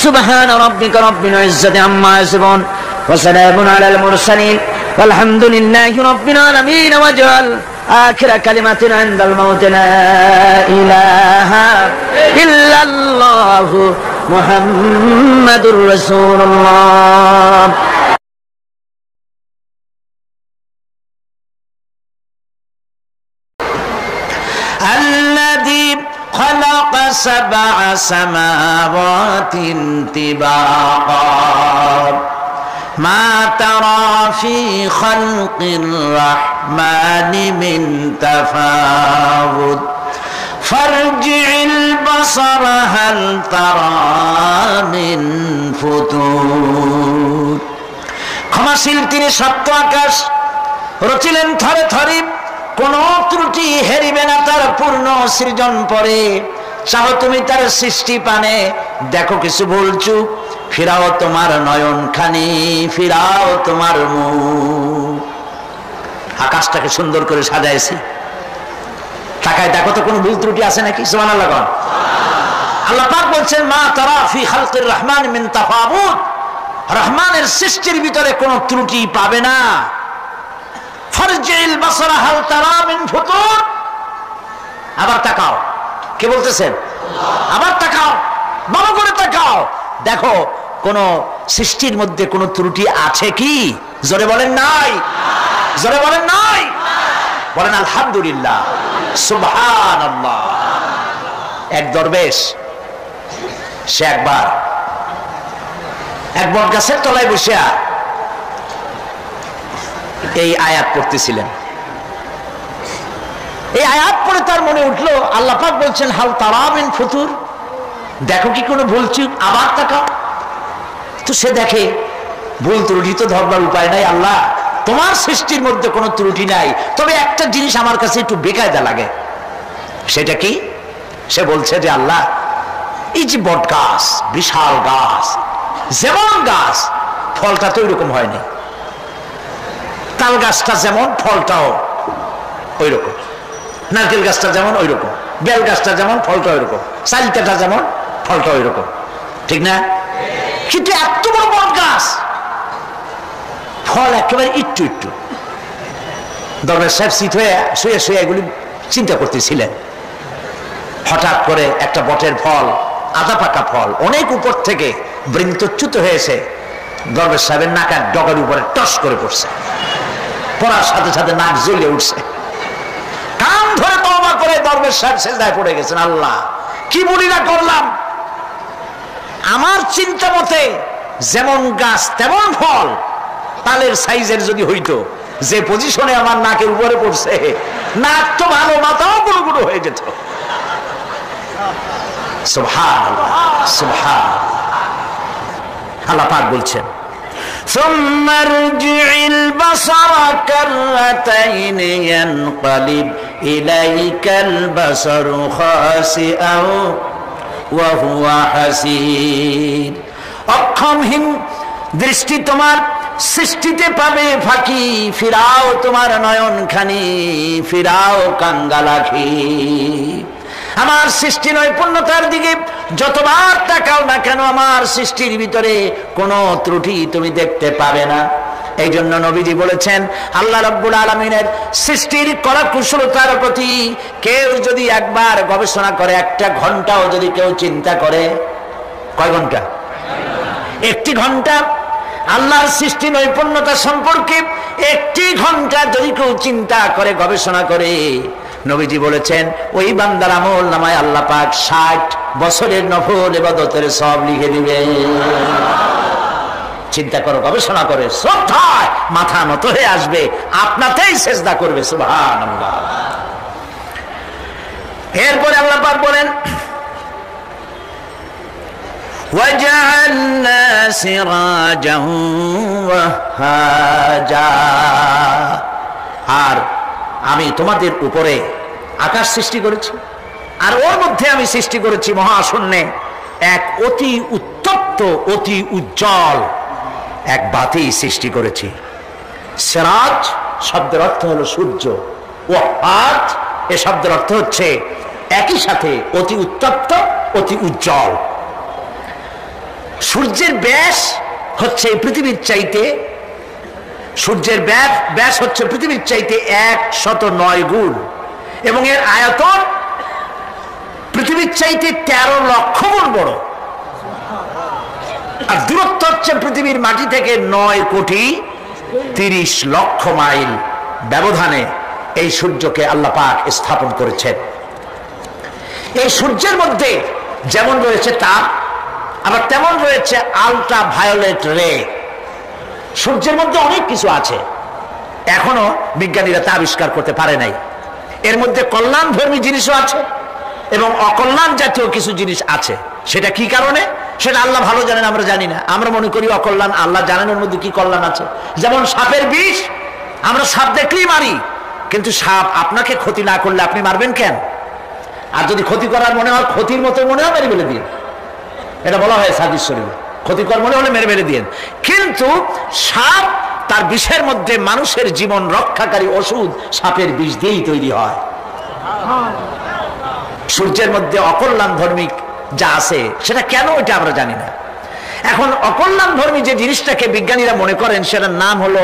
সুবহান রাব্বিকা রাব্বিল ইজ্জাতি আম্মা ইয়াসিফুন ওয়া সালামুন আলাল মুরসালিন ওয়ালহামদুলিল্লাহি রাব্বিল আলামিন। ওয়াজআল آخر كلمة عند الموت لا إله إلا الله محمد رسول الله. الذي خلق 7 سماوات طباقا ما ترى في خلق الرحمن من تفاوت فارجع البصر هل ترى من فتور. ক্ষমাশীল তিনি সপ্ত আকাশ রচিলেন থরে থরে, কোন ত্রুটি হেরিবে না তার পূর্ণ সৃজন পরে। চাও তুমি তার সৃষ্টি পানে, দেখো কিছু ভুলছু, ফিরাও তোমার নয়ন খানি, ফিরাও তোমার মুখ। আকাশটাকে সুন্দর করে সাজাইছি, তাকায় দেখো তো কোন ভুল ত্রুটি আছে নাকি? সুবহানাল্লাহ। আল্লাহ পাক বলছেন মা তারা ফি খালকির রহমান মিন তাফাউত, রহমানের সৃষ্টির ভিতরে কোন ত্রুটি পাবে না। ফারজিল বাসরা হাল তারা মিন ফুতুর, আবার তাকাও। কে বলতেছেন? আবার তাকাও, ভালো করে তাকাও, দেখো কোন সৃষ্টির মধ্যে কোন ত্রুটি আছে কি? জোরে বলেন নাই, জোরে বলেন নাই, বলেন আলহামদুলিল্লাহ, সুবহানাল্লাহ। এক দরবেশ সে একবার এক বট গাছের তলায় বসে এই আয়াত পড়তেছিলেন। এই আয়াত পড়ে তার মনে উঠলো আল্লাহ পাক বলছেন হাল তারা মিন ফুতুর, দেখো কি কোনো ভুল চুক, আবার তাকাও। তো সে দেখে ভুল ত্রুটি তো ধরবার উপায় নাই আল্লাহ, তোমার সৃষ্টির মধ্যে কোনো ত্রুটি নাই, তবে একটা জিনিস আমার কাছে একটু বেকায়দা লাগে। সেটা কি? সে বলছে যে আল্লাহ এই যে বট গাছ, বিশাল গাছ, যেমন গাছ ফলটা তো ওইরকম হয়নি, তাল গাছটা যেমন ফলটাও ওই রকম, নারকেল গাছটা যেমন ওই রকম, বেল গাছটা যেমন ফলটা ওই রকম, চালতাটা যেমন ফলটা ওই রকম, ঠিক না? কিন্তু এত বড় বট গাছ, ফল একেবারে একটু একটু। দরবার সাহেব শীত হয়ে শুয়ে শুয়ে এগুলি চিন্তা করতেছিলেন। হঠাৎ করে একটা বটের ফল, আধা পাকা ফল, অনেক উপর থেকে বৃন্তচ্যুত হয়েছে দরবার সাহেবের নাকের ডগার উপরে টস করে পড়ছে। পড়ার সাথে সাথে নাক জ্বলে উঠছে, কান ধরে তওবা করে দরবেশ সাহেব সেজদায় পড়ে গেছেন। আল্লাহ, কি বলি না করলাম, আমার চিন্তা মতে যেমন গাছ তেমন ফল, তালের সাইজের যদি হইতো, যে পজিশনে আমার নাকের উপরে পড়ছে, নাক তো ভালো, মাথাও গুঁড়ো গুঁড়ো হয়ে যেত। সুবহানাল্লাহ, সুবহানাল্লাহ। আল্লাহ পাক বলছেন ثم ارجع البصر كرتين ينقلب إليك البصر خاسئا وهو حسير. অক্ষমহীন দৃষ্টি তোমার সৃষ্টিতে পাবে ফাঁকি, ফিরাও তোমার নয়ন খানি, ফিরাও কাঙ্গালাখি। আমার সৃষ্টি নৈপুণ্যতার দিকে যতবার তাকাও না কেন, আমার সৃষ্টির ভিতরে কোনো ত্রুটি তুমি দেখতে পাবে না। এই জন্য নবীজি বলেছেন আল্লাহ রাব্বুল আলামিনের সৃষ্টির কলা কুশলতার প্রতি কেউ যদি একবার গবেষণা করে, একটা ঘন্টাও যদি কেউ চিন্তা করে, কয় ঘন্টা? 1 ঘন্টা আল্লাহর সৃষ্টি নৈপুণ্যতা সম্পর্কে 1 ঘন্টা যদি কেউ চিন্তা করে, গবেষণা করে, নবীজি বলেছেন ওই বান্দার আমল নামায় আল্লাহ পাক 60 বছরের নফল ইবাদতের সওয়াব লিখে দিবে। চিন্তা করো, গবেষণা করে, শ্রদ্ধায় মাথা নত হয়ে আসবে, আপনাতেই সেজদা করবে। সুবহানাল্লাহ। এরপরে আল্লাহ পাক বলেন ওয়াজআলনা সিরাজান ওয়াহাজা, আর আমি তোমাদের উপরে আকাশ সৃষ্টি করেছি, আর ওর মধ্যে আমি সৃষ্টি করেছি মহাশূন্যে এক অতি উত্তপ্ত অতি উজ্জ্বল এক বাতি সৃষ্টি করেছি। সিরাজ শব্দের অর্থ হলো সূর্য, ও আজ এ শব্দের অর্থ হচ্ছে একই সাথে অতি উত্তপ্ত অতি উজ্জ্বল। সূর্যের ব্যাস হচ্ছে পৃথিবীর চাইতে, সূর্যের ব্যাস হচ্ছে পৃথিবীর চাইতে 109 গুণ, এবং এর আয়তন পৃথিবীর চাইতে 13 লক্ষ গুণ বড়, আর দূরত্ব হচ্ছে পৃথিবীর মাটি থেকে 9,30,00,000 মাইল ব্যবধানে এই সূর্যকে আল্লাহ পাক স্থাপন করেছেন। এই সূর্যের মধ্যে যেমন রয়েছে তাপ, আবার তেমন রয়েছে আলট্রা ভায়োলেট রে। সূর্যের মধ্যে অনেক কিছু আছে, এখনো বিজ্ঞানীরা তা আবিষ্কার করতে পারে নাই। এর মধ্যে কল্যাণধর্মী জিনিসও আছে এবং অকল্যাণ জাতীয় কিছু জিনিস আছে। সেটা কি কারণে, সেটা আল্লাহ ভালো জানেন, আমরা জানি না। আমরা মনে করি অকল্যাণ, আল্লাহ জানেন ওর মধ্যে কি কল্যাণ আছে। যেমন সাপের বিষ, আমরা সাপ দেখলেই মারি, কিন্তু সাপ আপনাকে ক্ষতি না করলে আপনি মারবেন কেন? আর যদি ক্ষতি করার মনে হয়, ক্ষতির মতো মনে হয়, মেরে ফেলে দিন। এটা বলা হয় হাদিস শরীফে, ক্ষতিকর মনে হলে মেরে ফেলে দিন। কিন্তু সাপ তার বিষের মধ্যে মানুষের জীবন রক্ষাকারী ওষুধ সাপের বিষ দিয়েই তৈরি হয়। সূর্যের মধ্যে অকল্যাণ ধর্মিক যা আছে সেটা কেন, এটা আমরা জানি না। এখন অকল্যাণ ধর্মী যে জিনিসটাকে বিজ্ঞানীরা মনে করেন, সেটার নাম হলো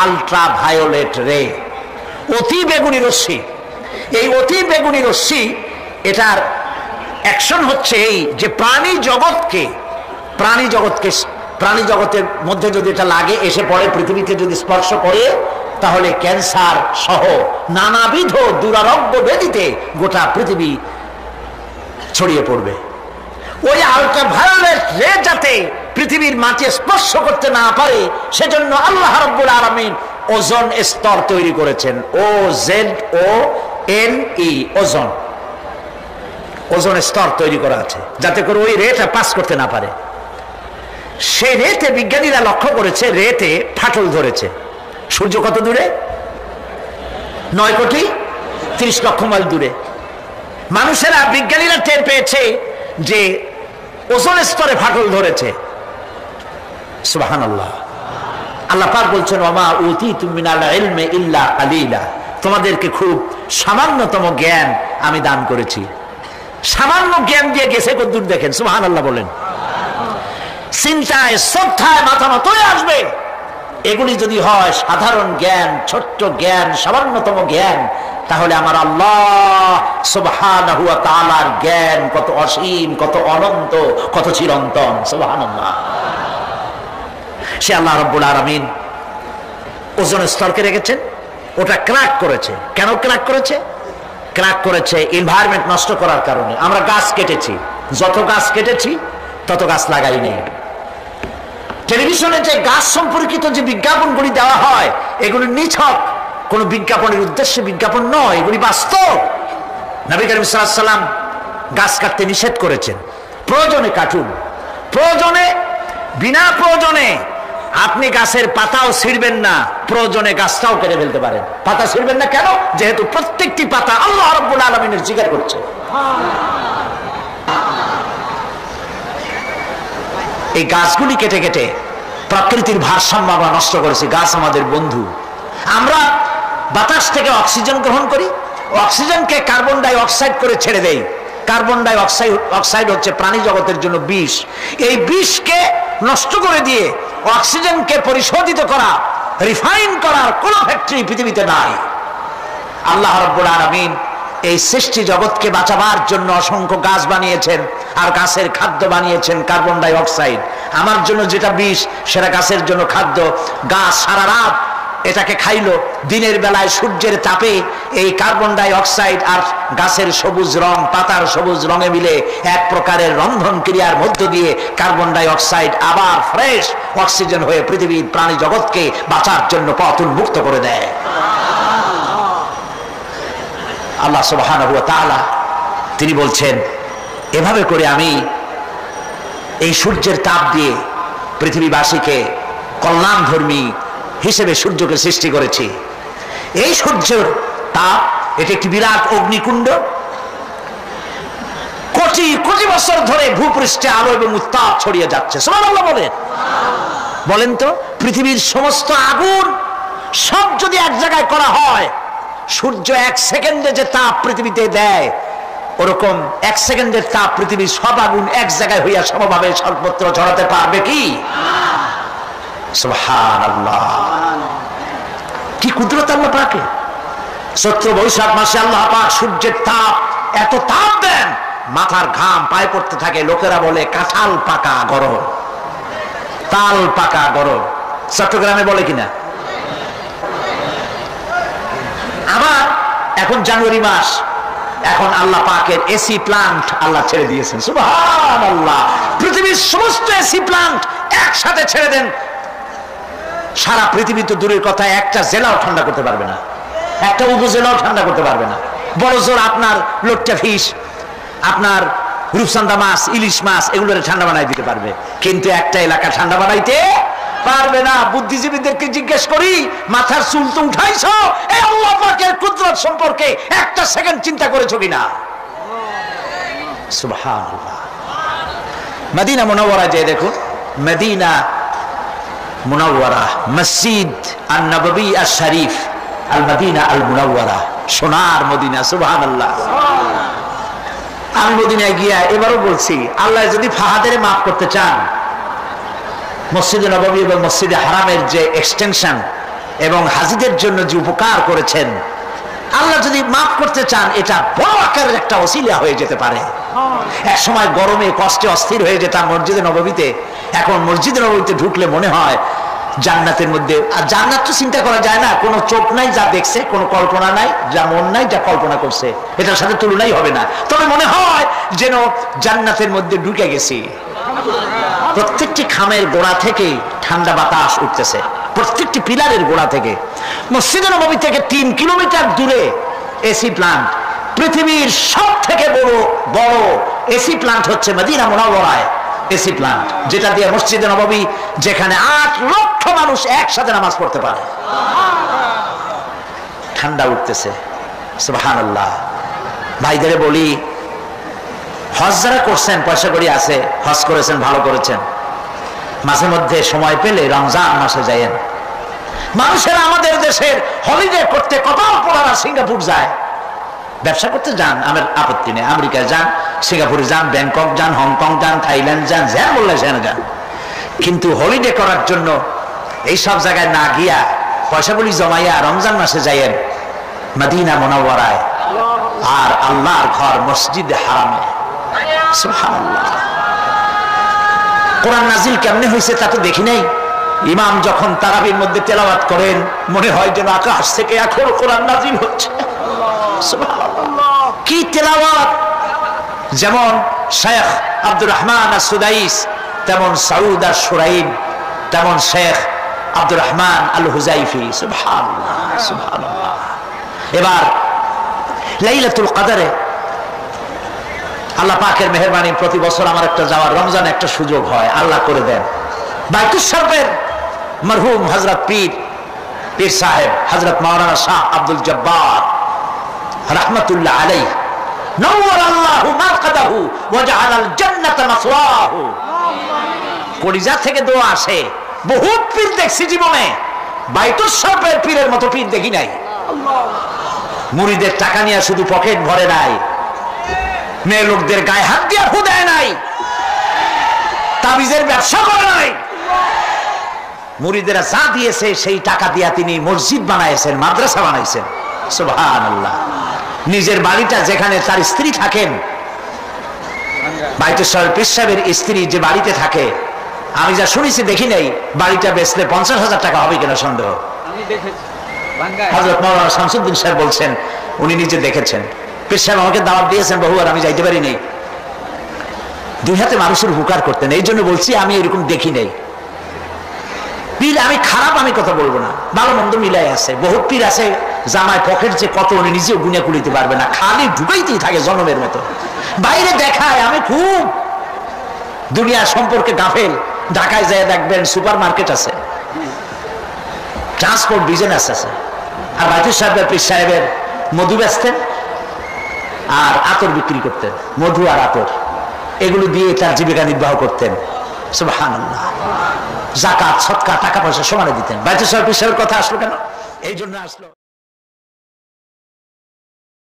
আলট্রা ভায়োলেট রে, অতি বেগুনি রশ্মি। এই অতি বেগুনি রশ্মি, এটার অ্যাকশন হচ্ছে এই যে প্রাণী জগতের মধ্যে যদি এটা লাগে, এসে পড়ে পৃথিবীতে যদি স্পর্শ করে, তাহলে ক্যান্সার সহ নানাবিধ দুরারোগ্য ব্যাধিতে গোটা পৃথিবী ছড়িয়ে পড়বে। ওই আলট্রা ভায়োলেট রে যাতে পৃথিবীর মাটি স্পর্শ করতে না পারে, সেজন্য আল্লাহ রাব্বুল আলামিন ওজোন স্তর তৈরি করেছেন। OZONE, ওজোন স্তর তৈরি করা আছে যাতে করে ওই রেটা পাস করতে না পারে। সেই রেতে বিজ্ঞানীরা লক্ষ্য করেছে, রেতে ফাটল ধরেছে। সূর্য কত দূরে? 9,30,00,000 মাইল দূরে। মানুষেরা, বিজ্ঞানীরা টের পেয়েছে যে ওজোন স্তরে ফাটল ধরেছে। সুবহানাল্লাহ। আল্লাহ পাক বলছেন, ওমা উতীতুম মিনাল ইলমি ইল্লা কালিলা, তোমাদেরকে খুব সামান্যতম জ্ঞান আমি দান করেছি। সামান্য জ্ঞান দিয়ে গেছে কতদূর দেখেন। সুবহানাল্লাহ বলেন। চিন্তায় শ্রদ্ধায় মাথা নত হয়ে আসবে। এগুলি যদি হয় সাধারণ জ্ঞান, ছোট্ট জ্ঞান, সামান্যতম জ্ঞান, তাহলে আমার আল্লাহ সুবহানাহু ওয়া তাআলার জ্ঞান কত অসীম, কত অনন্ত, কত চিরন্তন। সুবহানাল্লাহ। সে আল্লাহ রাব্বুল আলামিন ওজোন স্তরকে রেখেছেন, ওটা ক্র্যাক করেছে। কেন ক্র্যাক করেছে? ক্র্যাক করেছে এনভায়রনমেন্ট নষ্ট করার কারণে। আমরা গাছ কেটেছি, যত গাছ কেটেছি তত গাছ লাগাই নেই। টেলিভিশনে যে গাছ সম্পর্কিত যে বিজ্ঞাপনগুলি দেওয়া হয়, এগুলি নিছক কোন বিজ্ঞাপনের উদ্দেশ্যে বিজ্ঞাপন নয়, এগুলি বাস্তব। নবী করিম সাল্লাল্লাহু আলাইহি ওয়াসাল্লাম গাছ কাটতে নিষেধ করেছেন। প্রয়োজনে কাটুন, প্রয়োজনে, বিনা প্রয়োজনে আপনি গাছের পাতাও ছিঁড়বেন না, প্রয়োজনে গাছটাও কেটে ফেলতে পারেন। পাতা ছিঁড়বেন না কেন? যেহেতু প্রত্যেকটি পাতা আল্লাহ রাব্বুল আলামিনের জিকির করছে। এই গাছগুলি কেটে কেটে প্রকৃতির ভারসাম্য আমরা নষ্ট করেছি। গাছ আমাদের বন্ধু। আমরা বাতাস থেকে অক্সিজেন গ্রহণ করি, অক্সিজেনকে কার্বন ডাই অক্সাইড করে ছেড়ে দেই। কার্বন ডাই অক্সাইড হচ্ছে প্রাণী জগতের জন্য বিষ। এই বিষকে নষ্ট করে দিয়ে অক্সিজেনকে পরিশোধিত করা, রিফাইন করার কোন ফ্যাক্টরি পৃথিবীতে নাই। আল্লাহ রাব্বুল আলামিন এই সৃষ্টি জগৎকে বাঁচাবার জন্য অসংখ্য গাছ বানিয়েছেন, আর গাছের খাদ্য বানিয়েছেন কার্বন ডাই অক্সাইড। আমার জন্য যেটা বিষ, সেটা গাছের জন্য খাদ্য। গাছ সারা রাত এটাকে খাইলো, দিনের বেলায় সূর্যের তাপে এই কার্বন ডাই অক্সাইড আর গাছের সবুজ রং, পাতার সবুজ রঙে মিলে এক প্রকারের রন্ধন ক্রিয়ার মধ্য দিয়ে কার্বন ডাই অক্সাইড আবার ফ্রেশ অক্সিজেন হয়ে পৃথিবীর প্রাণী জগৎকে বাঁচার জন্য পথ উন্মুক্ত করে দেয়। আল্লাহ সুবহানাহু ওয়া তাআলা তিনি বলছেন, এভাবে করে আমি এই সূর্যের তাপ দিয়ে পৃথিবীবাসীকে কল্যাণধর্মী হিসেবে সূর্যকে সৃষ্টি করেছি। এই সূর্যের তাপ, এটা একটি বিরাট অগ্নিকুণ্ড। কোটি কোটি বছর ধরে ভূপৃষ্ঠে আলো এবং উত্তাপ ছড়িয়ে যাচ্ছে। সুবহানাল্লাহ বলেন। বলেন তো, পৃথিবীর সমস্ত আগুন সব যদি এক জায়গায় করা হয়, সূর্য 1 সেকেন্ডে যে তাপ পৃথিবীতে দেয়, ওরকম 1 সেকেন্ডের তাপ পৃথিবীর সব আগুন এক জায়গায় হইয়া সমভাবে সর্বত্র ছড়াতে পারবে কি? সুবহানাল্লাহ, কি কুদরত আল্লাহ পাকের। চৈত্র বৈশাখ মাসে আল্লাহ পাক সূর্যের তাপ, এত তাপ দেন, মাথার ঘাম পায়ে পড়তে থাকে। লোকেরা বলে কাঁঠাল পাকা গরম, তাল পাকা গরম। চট্টগ্রামে বলে কিনা? আবার এখন জানুয়ারি মাস, এখন আল্লাহ পাকের এসি প্লান্ট আল্লাহ ছেড়ে দিয়েছেন। সুবহানাল্লাহ, পৃথিবীর সমস্ত এসি প্লান্ট একসাথে ছেড়ে দেন, সারা পৃথিবী তো দূরের কথা, একটা জেলাও ঠান্ডা করতে পারবে না, একটা উপজেলাও ঠান্ডা করতে পারবে না। বড় জোর আপনার লোট্টা ফিশ, আপনার রূপচান্দা মাছ, ইলিশ মাছ, এগুলোর ঠান্ডা বানাই দিতে পারবে, কিন্তু একটা এলাকা ঠান্ডা বানাইতে পারবে না। বুদ্ধিজীবীদেরকে জিজ্ঞেস করি, মাথার চুল তো উঠাইছো, এই আল্লাহ পাকের কুদরত সম্পর্কে একটা সেকেন্ড চিন্তা করেছো কিনা? সুবহানাল্লাহ। মদিনা মুনাওয়ারা যে দেখুন, মদিনা মুনাওয়ারা, মসজিদ আন-নববী আশ-শরীফ, আল মদিনা আল মুনাওয়ারা, সোনার মদিনা। সুবহানাল্লাহ। আমি মদিনায় গিয়া এবারও বলছি, আল্লাহ যদি ফাহাদের মাফ করতে চান, মসজিদে নববী এবং মসজিদে হারামের যে এক্সটেনশন এবং হাজিদের জন্য যে উপকার করেছেন, আল্লাহ যদি মাফ করতে চান, এটা বড় আকারের একটা ওসিলা হয়ে যেতে পারে। এক সময় গরমে কষ্টে অস্থির হয়ে যেতাম মসজিদে নববীতে, এখন মসজিদে নববীতে ঢুকলে মনে হয় জান্নাতের মধ্যে। আর জান্নাত তো চিন্তা করা যায় না, কোনো চোখ নাই যা দেখছে, কোনো কল্পনা নাই, যা মন নাই যা কল্পনা করছে, এটার সাথে তুলনাই হবে না। তবে মনে হয় যেন জান্নাতের মধ্যে ঢুকে গেছি। প্রত্যেকটি খামের গোড়া থেকে ঠান্ডা বাতাস উঠতেছে, প্রত্যেকটি পিলারের গোড়া থেকে। মসজিদে নববী থেকে 3 কিলোমিটার দূরে এসি প্লান্ট। পৃথিবীর সব থেকে বড় এসি প্লান্ট হচ্ছে মদিনা মুনাওয়ারায় এসি প্লান্ট, যেটা দিয়ে মসজিদে নববী, যেখানে 8 লক্ষ মানুষ একসাথে নামাজ পড়তে পারে, ঠান্ডা উঠতেছে। সুবহানাল্লাহ। ভাইদের বলি, হজ যারা করছেন, পয়সা করি আছে, হজ করেছেন, ভালো করেছেন, মাঝে মধ্যে সময় পেলে রমজান মাসে যায়েন। মানুষেরা আমাদের দেশের হলিডে করতে কপাল পোড়ারা সিঙ্গাপুর যায়, ব্যবসা করতে যান, আমার আপত্তি নেই, আমেরিকায় যান, সিঙ্গাপুরে যান, ব্যাংকক যান, হংকং যান, থাইল্যান্ড যান, যা বললে সেখানে যান, কিন্তু হলিডে করার জন্য এইসব জায়গায় না গিয়া পয়সাগুলি জমাইয়া রমজান মাসে যাইয়েন মদিনা মুনাওয়ারায়, আর আল্লাহর ঘর মসজিদে হারামে। সুবহানাল্লাহ। কোরআন নাজিল কেমনে হয়েছে তা তো দেখি নাই। ইমাম যখন তারাবির মধ্যে তেলাওয়াত করেন, মনে হয় যেন আকাশ থেকে এখন কোরআন নাজিল হচ্ছে। সুবহানাল্লাহ, কি তেলাওয়াত! যেমন শেখ আব্দুর রহমান আস-সুদাইস, তেমন সাউদ আশ-শুরাইব, তেমন শেখ আব্দুর রহমান আল হুজাইফি। সুবহানাল্লাহ, সুবহানাল্লাহ। এবার লাইলাতুল কদরে আল্লাহ পাকের মেহেরবানি, প্রতি বছর আমার একটা যাওয়ার, রমজান একটা সুযোগ হয়, আল্লাহ করে দেন। বাইতুল শরীফের মরহুম হযরত পীর সাহেব হযরত মাওলানা শাহ আব্দুল জব্বার রাহমাতুল্লাহ আলাইহি, নওয়ারাল্লাহু মারকাদাহু ওয়া জাআলাল জান্নাতা মাসওয়াহু। কলিজা থেকে দোয়া আসে। বহুত পীর দেখছি জীবনে, বাইতুল শরীফের পীরের মতো পীর দেখি নাই। মুরিদের টাকা নিয়ে শুধু পকেট ভরে নাই, মেয়ে লোকদের গায়ে হাত দিয়ে ফু দেয় নাই, তাবিজের ব্যবসা করে নাই। মুরিদেরা যা দিয়েছে সেই টাকা দিয়া তিনি মসজিদ বানাইছেন, মাদ্রাসা বানাইছেন। সুবহানাল্লাহ। নিজের বাড়িটা যেখানে তার স্ত্রী থাকেন, বাইতুল শরীফ পীর সাহেবের স্ত্রী যে বাড়িতে থাকে, আমি যা শুনেছি দেখি নাই, বাড়িটা বেচলে 50,000 টাকা হবে কিনা সন্দেহ। হযরত মাওলানা শামসুদ্দিন সাহেব বলছেন, উনি নিজে দেখেছেন। পীর সাহেব আমাকে দাওয়াত দিয়েছেন বহুবার, আমি যাইতে পারি নাই। 2 হাতে মানুষের উপকার করতেন, এই জন্য বলছি আমি এরকম দেখি নাই। পীর আমি খারাপ আমি কথা বলবো না, ভালো মন্দ মিলাই আছে। বহুত পীর আছে জামায় পকেট যে কত উনি নিজেও গুনে কুলিতে পারবে না, খালি ঢুকাইতেই থাকে জনমের মতো, বাইরে দেখায় আমি খুব দুনিয়া সম্পর্কে গাফেল। ঢাকায় যায় দেখবেন সুপার মার্কেট আছে, ট্রান্সপোর্ট বিজনেস আছে, আর বাইতুল সাহেবের পীর সাহেবের মধু বেচতেন আর আতর বিক্রি করতেন, মধু আর আতর, এগুলো দিয়ে তার জীবিকা নির্বাহ করতেন। সুবহানাল্লাহ। যাকাত সদকা টাকা পয়সা সমানে দিতেন। বাইতুল সাহেব কথা আসলো কেন? এই জন্য আসলো।